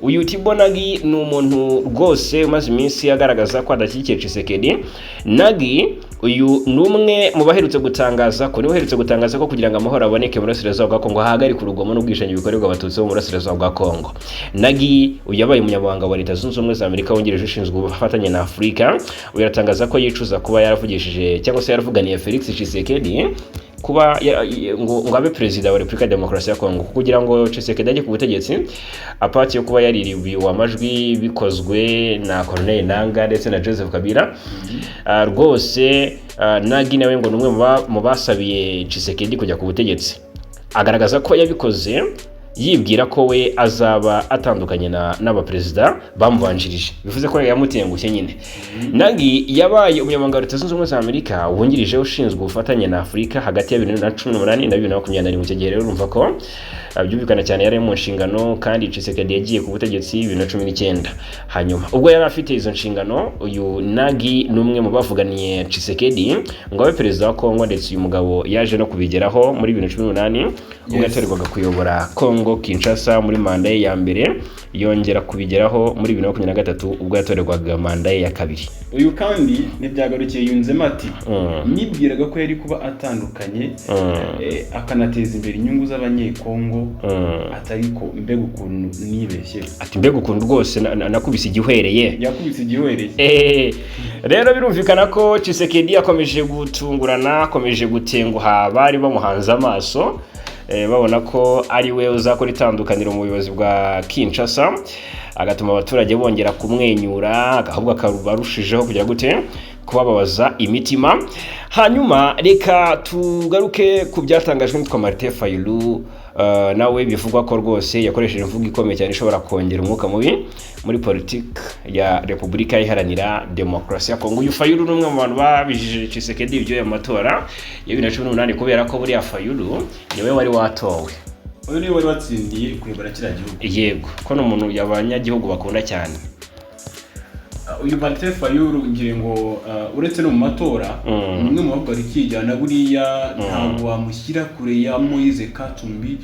Speaker 1: Uyu Tibonagi ni umuntu rwose umaze iminsi agaragaza ko adashyigikiye Tshisekedi. Nagi uyu numwe mu baherutse gutangaza ko kugira ngo amahoro aboneke mu burasirazuba bwa Kongo hahagarika urugomo n'ubwishanyi bikorerwa abatutsi bo mu burasirazuba bwa Kongo. Nagi uyu yabaye umunyamabanga wa Leta Zunze Ubumwe za Amerika wungirije ushinzwe ubufatanye na Afurika. Uyu yatangaza ko yicuza kuba yaravugishije cyangwa se yaravuganiye Felix Tshisekedi kuba ngo abe perezida wa Repubulika ya Demokarasi ya Kongo kugira ngo Tshisekedi ajye ku butegetsi apati yo kuba yariribiwe amajwi bikozwe na Colonel Nanga ndetse na Joseph Kabila. Rwose Nagi nawe ngo numwe mu basabiye Tshisekedi kujya ku butegetsi agaragaza ko yabikoze yibwira ko we azaba atandukanye n'abaperezida bamubanjirije bivuze ko yamutengushye nyine. Nagi yabaye umunyamabanga wa Leta Zunze Ubumwe za Amerika wungirije ushinzwe ubufatanye na Afurika hagati ya 2018 na 2021 mu gihe rero urumva ko byumvikana cyane yari mu nshingano kandi Tshisekedi yagiye ku butegetsi 2019. Hanyuma ubwo yari afite izo nshingano uyu Nagi numwe mu bavuganiye Tshisekedi ngo abe perezida wa Kongo ndetse uyu mugabo yaje no kubigeraho muri 2018 ubwo yatorerwaga kuyobora Kongo Kinshasa muri manda ye ya mbere yongera kubigeraho muri 2023 ubwo yatorerwaga manda ye ya kabiri.
Speaker 2: Uyu kandi ntibyagarukiye yunzemo ati nibwiraga ko yari kuba atandukanye akanateza imbere inyungu z'abanyekongo atariko mbega ukuntu nibeshye
Speaker 1: ati mbega ukuntu rwose nakubise igihwereye rero birumvikana ko Tshisekedi yakomeje gutungurana akomeje gutenguha bari bamuhanze amaso babona ko ari we uzakora itandukaniro mu buyobozi bwa Kinshasa agatuma abaturage bongera kumwenyura ahubwo akabarushijeho kugira gute kubabaza imitima. Hanyuma reka tugaruke ku byatangajwe n'itwa Martin Fayulu. Nawe bivugwa ko rwose yakoresheje imvugo ikomeye cyane ishobora kongera umwuka mubi muri politiki ya Repubulika Iharanira Demokarasi ya Kongo. Uyu Fayulu n'umwe mu bantu babijije Tshisekedi ibyo y'amatora ya 2018 kubera ko buriya Fayulu niwe wari watowe.
Speaker 2: Uyu niwe wari watsindiye kuyobora kiriya gihugu.
Speaker 1: Yego, ko n'umuntu y'abanyagihugu bakunda cyane.
Speaker 2: Uyu Martin Fayulu ngira ngo uretse no mu matora umwe mu bavuga ikijyana buriya ntabwo wamushyira kure ya Moise Katumbi,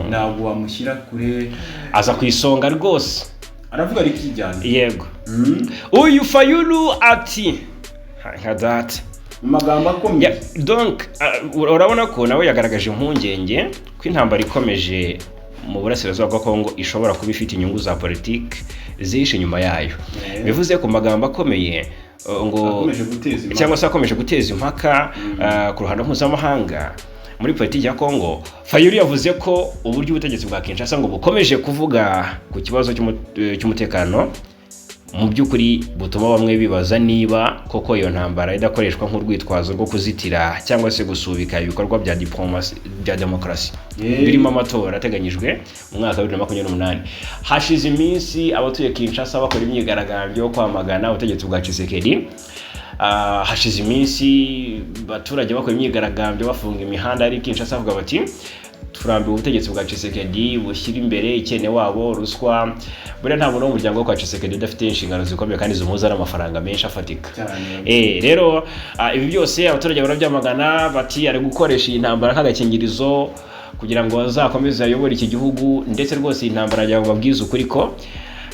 Speaker 2: ntabwo wamushyira kure,
Speaker 1: aza ku isonga rwose,
Speaker 2: aravuga ikijyana.
Speaker 1: Yego. Uyu Fayulu ati hadate
Speaker 2: magambo akomeye.
Speaker 1: Donc urabona ko nawe yagaragaje impungenge ko intambara ikomeje mu burasirazuba bwa Kongo ishobora kuba ifite inyungu za politiki zihishe inyuma yayo. Bivuze ko magambo akomeye ngo cyangwa se akomeje guteza impaka ku ruhando mpuzamahanga muri politiki ya Kongo. Fayulu yavuze ko uburyo ubutegetsi bwa Kinshasa ngo bukomeje kuvuga ku kibazo cy'umutekano mu by'ukuri butuma bamwe bibaza niba koko iyo ntambara idakoreshwa nk'urwitwazo rwo kuzitira cyangwa se gusubika ibikorwa bya diplomasi bya demokarasi birimo amatora ateganyijwe mu mwaka wa 2028. Hashize iminsi abatuye Kinshasa bakora imyigaragambyo yo kwamagana ubutegetsi bwa Tshisekedi. Hashize iminsi abaturage bakora imyigaragambyo bafunga imihanda ari Kinshasa bavuga bati turambiwe ubutegetsi bwa Tshisekedi bushyira imbere ikene wabo ruswa. Buriya nta muntu w'umuryango wo kwa Tshisekedi udafite inshingano zikomeye kandi zimuza n'amafaranga menshi afatika. Rero ibi byose abaturage barabyamagana bati ari gukoresha iyi ntambara nk'agakingirizo kugira ngo azakomeze ayobore iki gihugu, ndetse rwose iyi ntambara yagira ngo babwize ukuri ko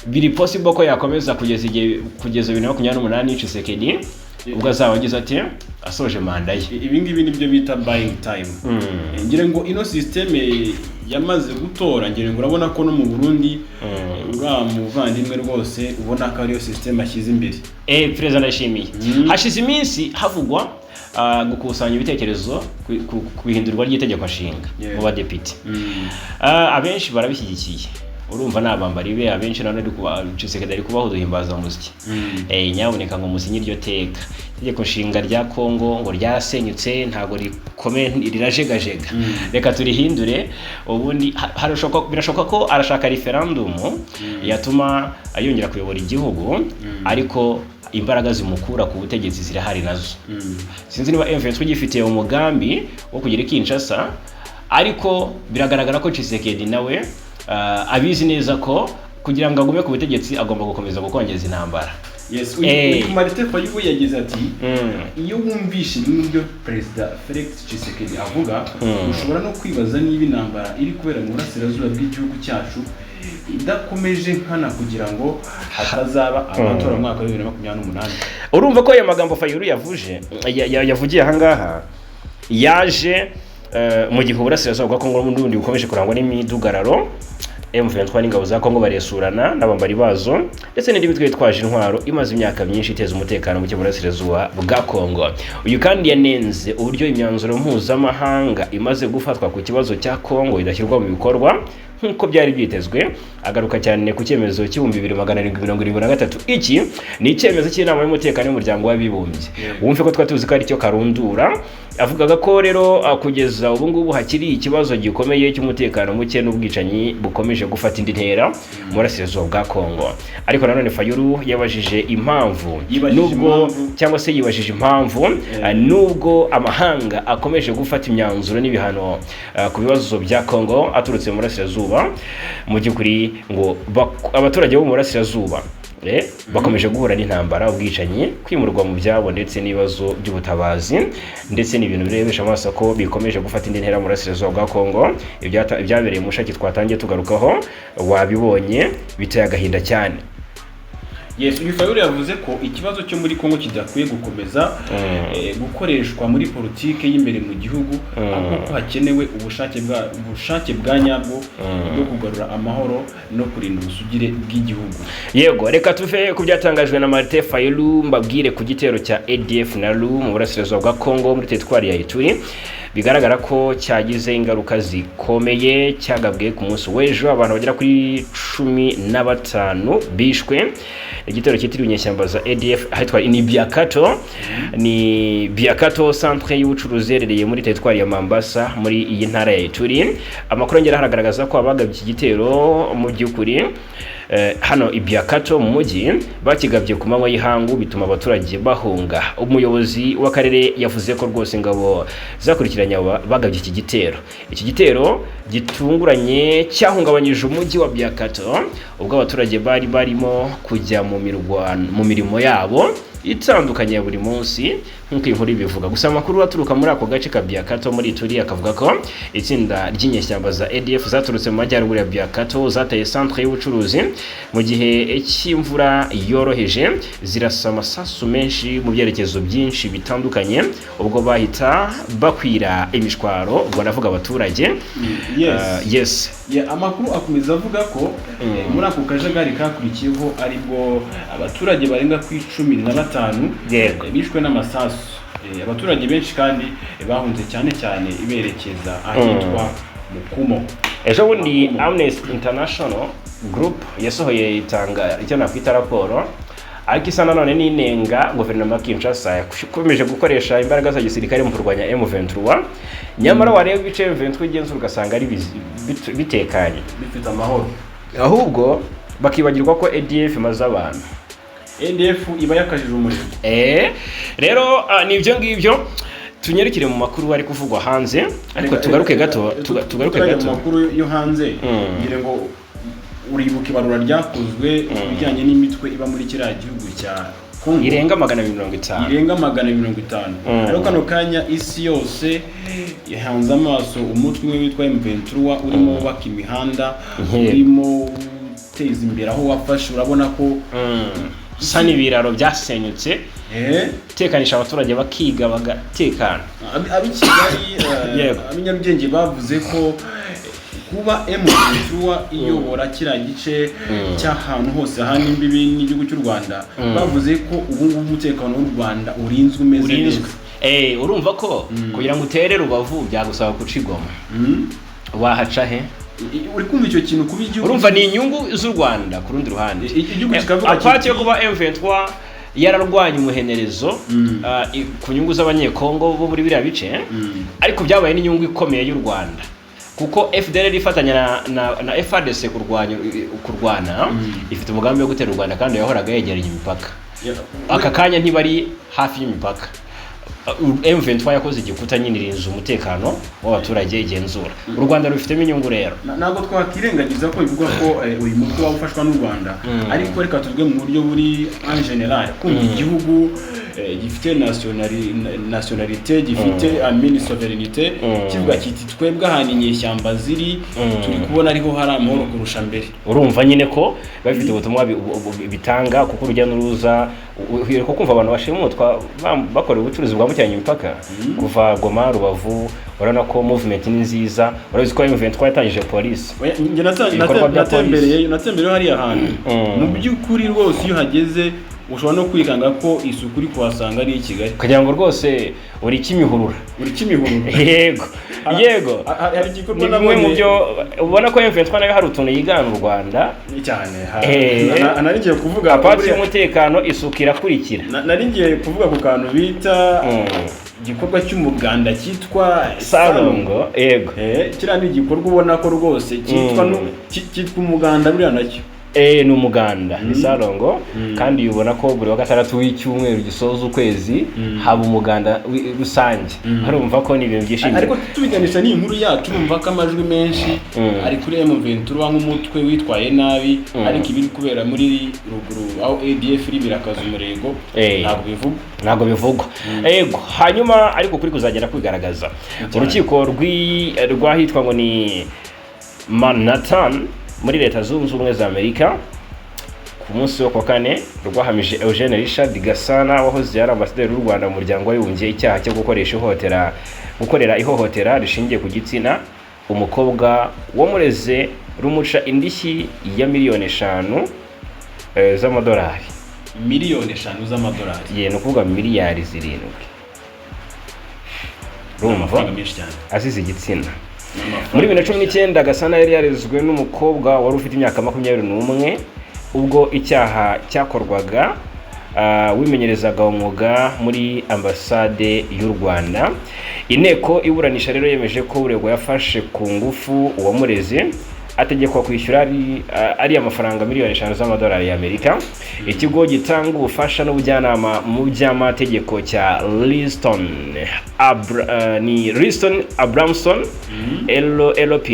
Speaker 1: biri possible ko yakomeza kugeza 2028 Tshisekedi ubwo azaba agize ati asoje manda ye.
Speaker 2: Ibi ngibi nibyo bita buying time. Ngira ngo ino systeme yamaze gutora, ngira ngo urabona ko no mu Burundi muvandimwe rwose ubona ko ariyo systeme ashyize imbere.
Speaker 1: President Ndayishimiye hashize iminsi havugwa gukusanya ibitekerezo ku bihindurwa ry'itegeko nshinga mu badepite. Abenshi barabishyigikiye, urumva nabambari be abenshi none Tshisekedi ari kubaho duhimbaza muziki. Nyaboneka ngo musinyi iryo teka itegeko nshinga rya Kongo ngo ryasenyutse ntago rikomeye rirajegajega, reka turihindure ubundi birashoboka ko arashaka referendum yatuma ayongera kuyobora igihugu, ariko imbaraga zimukura ku butegetsi zirahari nazo. Sinzi niba M23 gifite umugambi wo kugira Kinshasa, ariko biragaragara ko Tshisekedi nawe abizi neza ko kugira ngo agume ku butegetsi agomba gukomeza gukongeza intambara.
Speaker 2: Yes, uyu Martin Fayulu yagize ati iyo wumvishe n'ibyo President Felix Tshisekedi avuga ushobora no kwibaza niba intambara iri kubera mu burasirazuba bw'igihugu cyacu idakomeje nkana kugira ngo hatazaba amatora mu mwaka wa 2028.
Speaker 1: Urumva ko aya magambo Fayulu yavugiye ahangaha yaje mu gihe uburasirazuba bwa Kongo n'ubundi bukomeje kurangwa n'imidugararo. M23 n'ingabo za Kongo baresurana n'abambari bazo ndetse n'indi mitwe yitwaje intwaro imaze imyaka myinshi iteza umutekano mu burasirazuba bwa Kongo. Uyu kandi yanenze uburyo imyanzuro mpuzamahanga imaze gufatwa ku kibazo cya Kongo idashyirwa mu bikorwa nkuko byari byitezwe, agaruka cyane ku cyemezo cy'ibihumbi 2773. Iki ni icyemezo cy'inama y'umutekano y'umuryango w'abibumbye. Wumve ko twatuzi ko ari cyo karundura. Avugaga ko rero kugeza ubu ngubu hakiri ikibazo gikomeye cy'umutekano muke n'ubwicanyi bukomeje gufata indi ntera mu burasirazuba bwa Kongo. Ariko nanone Fayulu yabajije impamvu nubwo amahanga akomeje gufata imyanzuro n'ibihano ku bibazo bya Kongo aturutse mu burasirazuba, mu by'ukuri ngo abaturage bo mu burasirazuba bakomeje guhura n'intambara, ubwicanyi, kwimurwa mu byabo ndetse n'ibibazo by'ubutabazi, ndetse n'ibintu birebesha amaso ko bikomeje gufata indi ntera mu burasirazuba bwa Kongo. Ibyabereye mu Mushaki twatangiye tugarukaho wabibonye biteye agahinda cyane.
Speaker 2: Yes, uyu Fayulu yavuze ko ikibazo cyo muri Kongo kidakwiye gukomeza gukoreshwa muri politike y'imbere mu gihugu, ahubwo hakenewe ubushake bwa nyabwo bwo kugarura amahoro no kurinda ubusugire bw'igihugu.
Speaker 1: Yego, reka tuve ku byatangajwe na Martin Fayulu mbabwire ku gitero cya ADF na LU mu burasirazuba bwa Kongo muri teritwari ya Ituri. bigaragara ko cyagize ingaruka zikomeye, cyagabwe ku munsi w'ejo abantu bagera kuri 15 bishwe. Igitero cyitiriwe inyeshyamba za ADF ahitwa ni Biakato centre y'ubucuruzi yerereye muri teritwari ya Mombasa muri iyi ntara ya Ituri. Amakuru ngera haragaragaza ko abagabye iki gitero mu by'ukuri hano Biakato mu mujyi bakigabye ku manywa y'ihangu, bituma abaturage bahunga. Umuyobozi w'akarere yavuze ko rwose ingabo zakurikiranye bagabye iki gitero. Iki gitero gitunguranye cyahungabanyije umujyi wa Biakato ubwo abaturage bari barimo kujya mu mirimo yabo itandukanye ya buri munsi nk'uko inkuru ibivuga. Gusa amakuru aturuka muri ako gace ka Biakato muri Ituri akavuga ko itsinda ry'inyeshyamba za ADF zaturutse mu majyaruguru ya Biakato zateye centre y'ubucuruzi mu gihe cy'imvura yoroheje, zirasa amasasu menshi mu byerekezo byinshi bitandukanye ubwo bahita bakwira imishwaro, ubwo navuga abaturage.
Speaker 2: Amakuru akomeza avuga ko muri ako kajagari kakurikiyeho aribwo abaturage barenga ku 15 bishwe n'amasasu. Abaturage benshi kandi bahunze cyane iberekeza ahitwa Mukumo.
Speaker 1: Ejo bundi Amnesty International Group yasohoye itanga icyo nakwita raporo, ariko isa nanone n'inenga guverinoma ya Kinshasa yakomeje gukoresha imbaraga za gisirikare mu kurwanya M23. Nyamara wareba ibice M23 igenzura ugasanga ari bitekanye,
Speaker 2: bifite amahoro,
Speaker 1: ahubwo bakibagirwa ko ADF imaze abantu.
Speaker 2: ADF iba yakajije umuriro.
Speaker 1: Rero nibyo ngibyo tunyerukire mu makuru ari kuvugwa hanze, ariko tugaruke gato
Speaker 2: mu makuru yo hanze. Ngire ngo uribuka ibarura ryakozwe bijyanye n'imitwe iba muri kiriya gihugu cya Kongo
Speaker 1: irenga 250.
Speaker 2: Ariko kano kanya isi yose yahanze amaso umutwe witwa M23 urimo wubaka imihanda, urimo uteza imbere aho wafashe. Urabona ko
Speaker 1: sani ibiraro byasenyutse, tekanisha abaturage bakiga bagatekana.
Speaker 2: Abikigali abinyabwenge bavuze ko kuba M23 iyobora kiriya gice cy'ahantu hose handi imbibi n'igihugu cy'u Rwanda, bavuze ko ubu umutekano w'u Rwanda urinzwe umeze neza.
Speaker 1: Urumva ko kugira ngo utere Rubavu byagusaba guca Goma, wahaca he?
Speaker 2: Uri kumva icyo kintu kuba igihugu,
Speaker 1: urumva ni inyungu z'u Rwanda ku rundi ruhande.
Speaker 2: Igihugu kikavuga
Speaker 1: apati yo kuba M23 yararwanya umuhenerezo ku nyungu z'abanyekongo bo muri biriya bice, ariko byabaye n'inyungu ikomeye y'u Rwanda kuko FDLR ifatanya na FARDC kurwana, ifite umugambi wo gutera u Rwanda kandi yahoraga yegereye imipaka. Aka kanya ntibari hafi y'imipaka. M23 yakoze igikuta nyine irinze umutekano w'abaturage igenzura. U Rwanda rufitemo inyungu rero.
Speaker 2: Ntabwo twakirengagiza ko bivuga ko uyu mutwe wafashwa n'u Rwanda, ariko reka tuvuge mu buryo buri en general ko igihugu gifite nationalité, gifite amini sovereignité, kivuga kiti twebwe ahantu inyeshyamba ziri turi kubona ariho hari amahoro kurusha mbere.
Speaker 1: Urumva nyine ko bafite ubutumwa bitanga kuko urujya n'uruza uhiye ko kumva abantu bashimutwa bakora ubucuruzi bwambukiranya imipaka kuva Goma, Rubavu. Urabona ko movement ni nziza. Urabizi ko M23 yatangije police.
Speaker 2: Nge natembereye hari ahantu mu by'ukuri rwose iyo hageze ushobora no kwikanga ko isuku uri kuhasanga ari i Kigali,
Speaker 1: kugira ngo rwose uri kimihurura. Yego
Speaker 2: hari igikorwa
Speaker 1: nabonye mu byo ubona ko M23 nayo hari utuntu yigana u Rwanda
Speaker 2: cyane. Narigiye kuvuga
Speaker 1: apati y'umutekano isuku irakurikira.
Speaker 2: Narigiye kuvuga ku kantu bita igikorwa cy'umuganda cyitwa
Speaker 1: Salongo.
Speaker 2: Kiriya ni igikorwa ubona ko rwose cyitwa umuganda buriya nacyo.
Speaker 1: Ni umuganda ni Salongo, kandi ubona ko buri wa gatandatu w'icyumweru gisoza ukwezi haba umuganda rusange. Harumva ko ni ibintu byishimye.
Speaker 2: Ariko tubiganisha ni inkuru yacu umva ko amajwi menshi ari kuri M23 nk'umutwe witwaye nabi, ariko ibiri kubera muri ruguru aho ADF iri birakaza umurego ntabwo bivugwa.
Speaker 1: Hanyuma ariko kuri kuzagenda kwigaragaza urukiko rwahitwa ngo ni Manhattan muri Leta Zunze Ubumwe za Amerika ku munsi wo kwa kane rwahamije Eugene Richard Gasana wahoze ari ambasaderi w'u Rwanda mu muryango w'abibumbye icyaha cyo gukorera ihohotera rishingiye ku gitsina umukobwa wamureze rumuca indishyi ya miliyoni 5 z'amadolari.
Speaker 2: Miliyoni 5 z'amadolari?
Speaker 1: Ni ukuvuga miliyari 7. rumva azize igitsina. Muri 2019 Gasana yari yarezwe n'umukobwa wari ufite imyaka 21 ubwo icyaha cyakorwaga wimenyerezaga umwuga muri ambasade y'u Rwanda. Inteko iburanisha rero yemeje ko uregwa yafashe ku ngufu uwamureze ategekwa kwishyura ari amafaranga miliyoni 5 z'amadolari y'Amerika. Ikigo gitanga ubufasha n'ubujyanama mu by'amategeko cya Liston Abramson LLP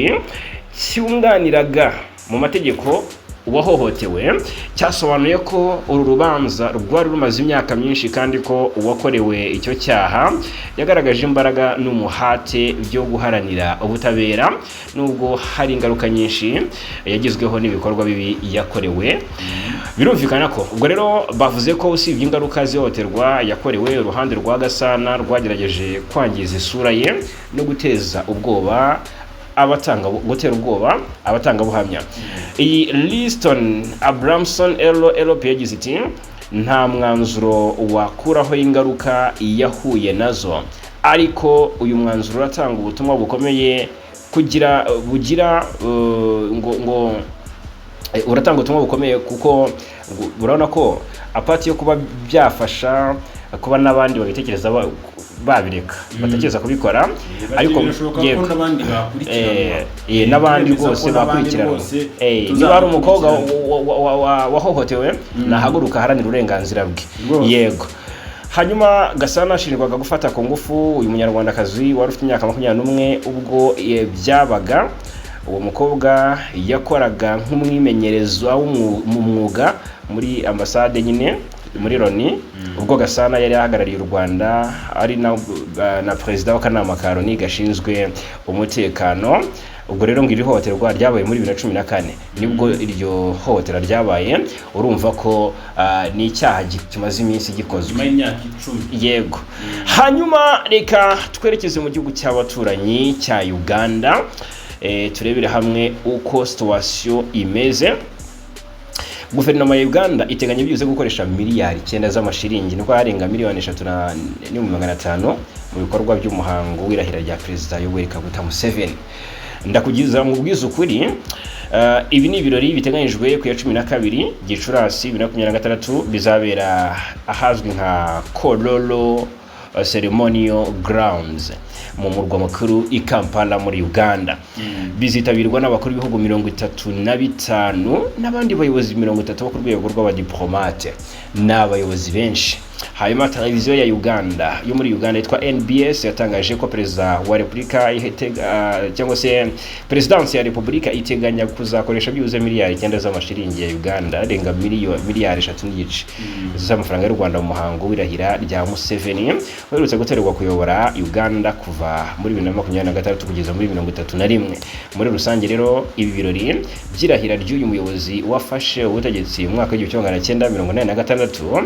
Speaker 1: cyunganiraga mu mategeko uwahohotewe cyasobanuye ko uru rubanza rwari rumaze imyaka myinshi kandi ko uwakorewe icyo cyaha yagaragaje imbaraga n'umuhate byo guharanira ubutabera nubwo hari ingaruka nyinshi yagizweho n'ibikorwa bibi yakorewe. Birumvikana ko ubwo rero bavuze ko usibye ingaruka zihohoterwa yakorewe, uruhande rwa Gasana rwagerageje kwangiza isura ye no guteza ubwoba gutera ubwoba abatanga buhamya. Iyi Liston Abramson LLP yagize iti nta mwanzuro wakuraho ingaruka yahuye nazo, ariko uyu mwanzuro uratanga ubutumwa bukomeye uratanga ubutumwa bukomeye kuko urabona ko apati yo kuba byafasha kuba n'abandi babitekereza babireka batekereza kubikora, ariko n'abandi bose bakurikirana. Niba ari umukobwa wahohotewe nahaguruka haranira uburenganzira bwe. Yego. Hanyuma Gasana ashinjwaga gufata ku ngufu uyu munyarwandakazi wari ufite imyaka 21 ubwo byabaga. Uwo mukobwa yakoraga nk'umwimenyerezo mu mwuga muri ambasade nyine muri Loni ubwo Gasana yari ahagarariye u Rwanda ari na perezida w'akanama ka Loni gashinzwe umutekano. Ubwo rero ngo iri hohoterwa ryabaye muri 2014 nibwo iryo hohotera ryabaye. Urumva ko ni icyaha kimaze iminsi gikozwe
Speaker 2: imyaka 10.
Speaker 1: Yego. Hanyuma reka twerekeze mu gihugu cy'abaturanyi cya Uganda. Turebere hamwe uko situation imeze. Guverinoma ya Uganda iteganya byuze gukoresha miliyari 9 z'amashiringi niko arenga miliyoni 3,500 mu bikorwa by'umuhango w'irahira rya Perezida Yoweri Kaguta Museveni. Ndakugiza mu bwiza ukuri ibi ni ibirori biteganyijwe ku ya 12 Gicurasi 2026 bizabera ahazwi nka Kololo Ceremonial Grounds mu murwa mukuru i Kampala muri Uganda. Bizitabirwa n'abakuru b'ibihugu 35 n'abandi bayobozi 30 bo ku rwego rw'abadiplomate n'abayobozi benshi. Hanyuma televiziyo ya Uganda yo muri Uganda yitwa NBS yatangaje ko Perezida wa Repubulika cyangwa se Presidansi ya Repubulika iteganya kuzakoresha byuze miliyari 9 z'amashiringi ya Uganda arenga miliyari 3 z'amafaranga y'u Rwanda mu muhango w'irahira rya Museveni uherutse guterwa kuyobora Uganda kuva muri 2023 kugeza muri 2031. Muri rusange rero ibi birori by'irahira ry'uyu muyobozi wafashe ubutegetsi mu mwaka w'1986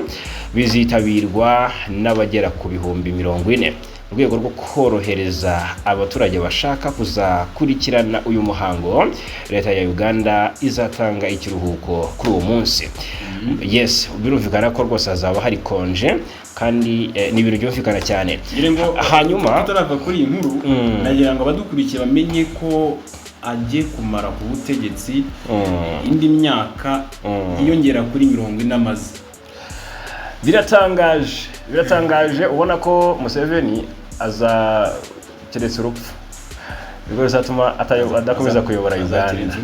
Speaker 1: bizitabirwa n'abagera ku bihumbi 40 mu rwego rwo korohereza abaturage bashaka kuzakurikirana uyu muhango. Leta ya Uganda izatanga ikiruhuko kuri uwo munsi. Yes, birumvikana ko rwose hazaba hari konje kandi ni ibintu byumvikana cyane.
Speaker 2: Hanyuma tutarava kuri iyi nkuru nagira ngo abadukurikiye bamenye ko agiye kumara ku butegetsi indi myaka yiyongera kuri 40 amaze. Biratangaje ubona ko Museveni aza keretse urupfu bigo bizatuma adakomeza kuyobora Uganda.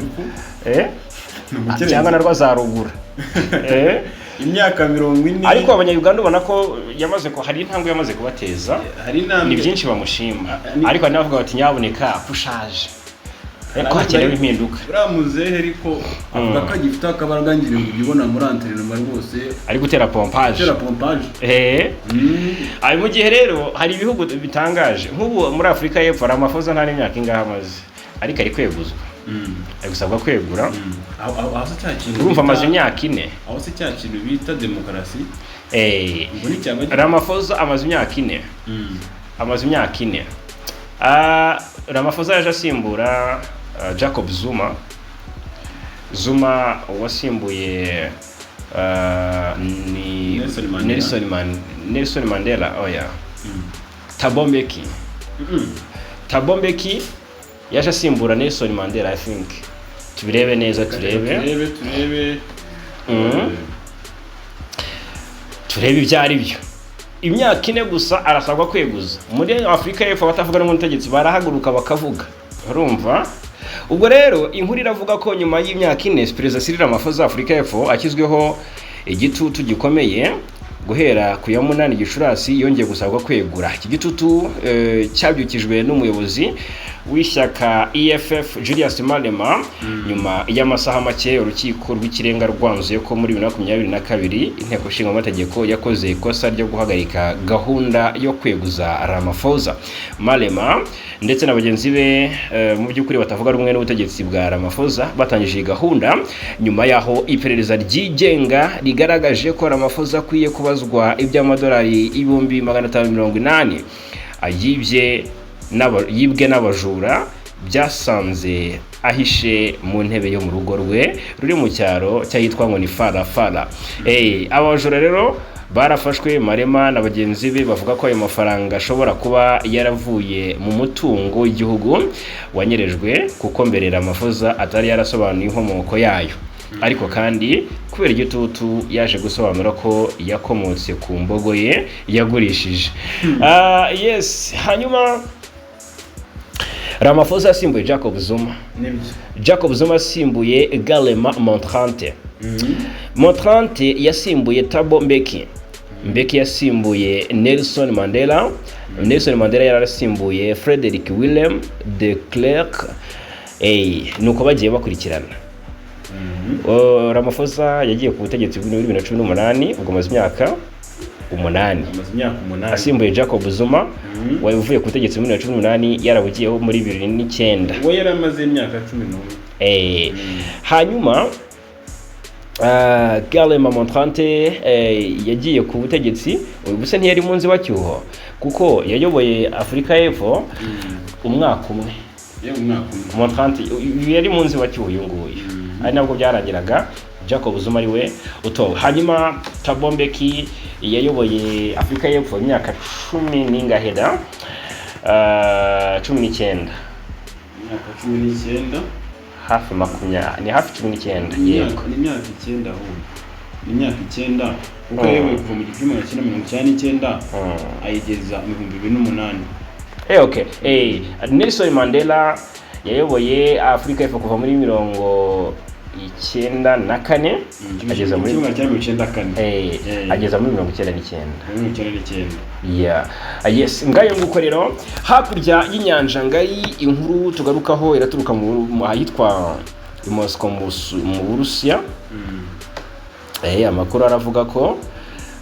Speaker 2: Cyangwa narwo azarugura imyaka 40.
Speaker 1: Ariko abanyayuganda ubona ko hari intambwe yamaze kubateza, ni byinshi bamushima, ariko navuga bati nyaboneka kushaje ko hakenewe impinduka.
Speaker 2: Uramuzehe ariko avuga ko agifite akabaraga ngire ngo ubibona muri antrenema rwose
Speaker 1: ari gutera pompage. Ari mu gihe rero hari ibihugu bitangaje nk'ubu muri Afrika y'Epfo hari amafoza nta n'imyaka ingaha amaze ariko ari kweguzwa. Ari gusabwa kwegura.
Speaker 2: Aho se cyakintu
Speaker 1: urumva amaze imyaka 4.
Speaker 2: Aho se cyakintu bita demokarasi.
Speaker 1: Ngo ni cyangwa Ramaphosa amaze imyaka 4. Amaze imyaka 4. Ramaphosa yaje asimbura Jacob Zuma wasimbuye ni Nelson Mandela. Thabo Mbeki Thabo Mbeki yaje asimbura Nelson Mandela I think tubirebe neza turebe ibyo ari byo. Imyaka 4 gusa arasabwa kweguza. Muri Afrika y'Epfo batavuga n'umutegetsi barahaguruka bakavuga. Urumva? Ubwo rero inkuru iravuga ko nyuma y'imyaka 4 Perezida Cyril Ramaphosa Afrika y'Epfo akizweho igitutu gikomeye guhera ku ya 8 Gicurasi yongeye gusabwa kwegura. Iki gitutu cyabyukijwe n'umuyobozi w'ishyaka EFF Julius Malema nyuma y'amasaha make urukiko rw'ikirenga rwanzuye ko muri 2022 inteko nshinga amategeko yakoze ikosa ryo guhagarika gahunda yo kweguza Ramaphosa. Malema ndetse na bagenzi be mu by'ukuri batavuga rumwe n'ubutegetsi bwa Ramaphosa batangije gahunda nyuma yaho iperereza ryigenga rigaragaje ko Ramaphosa akwiye kubazwa iby'amadolari 1580 yibwe n'abajura byasanze ahishe mu ntebe yo mu rugo rwe ruri mu cyaro cyahitwa ngo ni Farafara. Abajura rero barafashwe. Malema na bagenzi be bavuga ko ayo mafaranga ashobora kuba yaravuye mu mutungo w'igihugu wanyerejwe kuko mbere Ramaphosa atari yarasobanuye inkomoko yayo, ariko kandi kubera igitutu yaje gusobanura ko yakomotse ku mbogo ye yagurishije. Yes, hanyuma Ramaphosa asimbuye Jacob Zuma. Jacob Zuma asimbuye Galema Montrante. Montrante yasimbuye Thabo Mbeki. Mbeki yasimbuye Nelson Mandela. Nelson Mandela yarasimbuye Frederick Willem de Klerk. Nuko bagiye bakurikirana. Ramaphosa yagiye ku butegetsi muri 2018 ubwo maze imyaka 8 asimbuye Jacob Zuma wavuye ku butegetsi muri 2018 yarabugiyeho muri 2009.
Speaker 2: we yaramaze imyaka 11.
Speaker 1: Hanyuma Galema Montrante yagiye ku butegetsi ubuse ntiyari munzi wacyuho kuko yayoboye Afrika y'Epfo umwaka umwe. Montrante yari munzi wacyuho uyu nguyu ari nabwo byarangiraga Jacob Zuma ari we utowe. Hanyuma Thabo Mbeki yayoboye Afrika y'Epfo imyaka 10 n'ingahera 19 hafi 20 ni hafi 19
Speaker 2: yego ni imyaka 9 ahubwo ni imyaka 9 kuko yewe kuva mu 1999 ayigeza mu 2008.
Speaker 1: Okay. Nelson Mandela yayoboye Afrika y'Epfo kuva muri 1994 ageza muri
Speaker 2: 1994
Speaker 1: ageza muri 1999. Yeah. Yes, ngayo nguko rero hakurya y'inyanja ngari inkuru tugarukaho iraturuka mu ahitwa Moscow mu Burusiya. Amakuru aravuga ko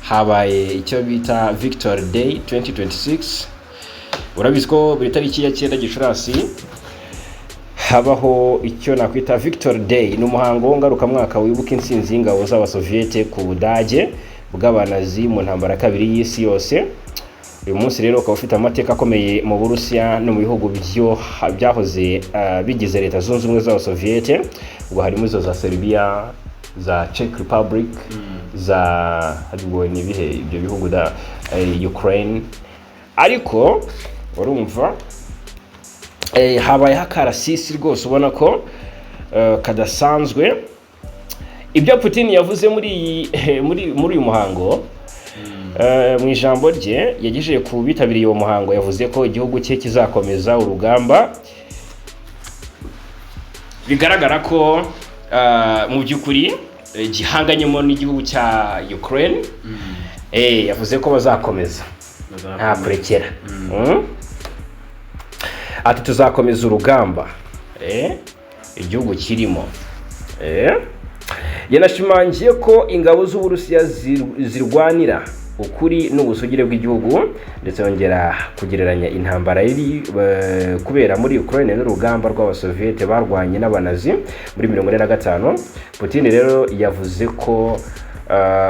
Speaker 1: habaye icyo bita Victory Day 2026. Urabizi ko buri tariki ya 9 Gicurasi habaho icyo nakwita Victory Day, n'umuhango ngaruka mwaka wibuka intsinzi y'ingabo z'Abasoviete ku Budage bw'abanazi mu ntambara kabiri y'isi yose. Uyu munsi rero ukaba ufite amateka akomeye mu Burusiya no mu bihugu byahoze bigize leta zunze ubumwe z'Abasoviete, ubwo harimo izo za Serbia, za Czech Republic, za harimo n'ibihe ibyo bihugu da Ukraine. Ariko urumva habaye hakarasisi rwose ubona ko kadasanzwe. Ibyo Putin yavuze muri uyu muhango mu ijambo rye yagiye ku bitabiriye uwo muhango, yavuze ko igihugu cye kizakomeza urugamba. Bigaragara ko mu by'ukuri gihanganyemo n'igihugu cya Ukraine. Yavuze ko bazakomeza nta kurekera. Ati tuzakomeza urugamba igihugu kirimo. Yanashimangiye ko ingabo z'Uburusiya zirwanira ukuri n'ubusugire bw'igihugu, ndetse yongera kugereranya intambara iri kubera muri Ukraine n'urugamba rw'Abasoviete barwanye n'abanazi muri 1945. Putin rero yavuze ko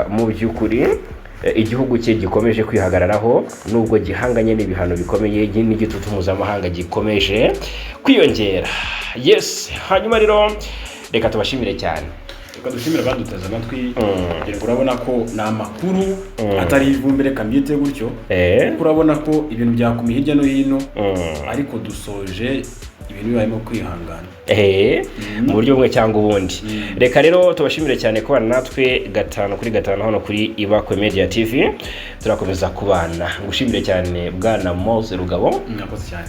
Speaker 1: mu by'ukuri igihugu cye gikomeje kwihagararaho nubwo gihanganye n'ibihano bikomeye n'igitutu mpuzamahanga gikomeje kwiyongera. Yes, hanyuma rero reka tubashimire cyane.
Speaker 2: reka dushimire baduteze amatwi kugira ngo urabona ko ni amakuru atari ivumbire kamyite gutyo kuko urabona ko ibintu byakumiye hirya no hino ariko dusoje ibintu bibayemo kwihangana
Speaker 1: mu buryo bumwe cyangwa ubundi. Reka rero tubashimire cyane kubana natwe 5 hano kuri Ibakwe Media TV. Turakomeza kubana. Ngushimire cyane bwana Mose Rugabo.
Speaker 2: Mwakoze cyane.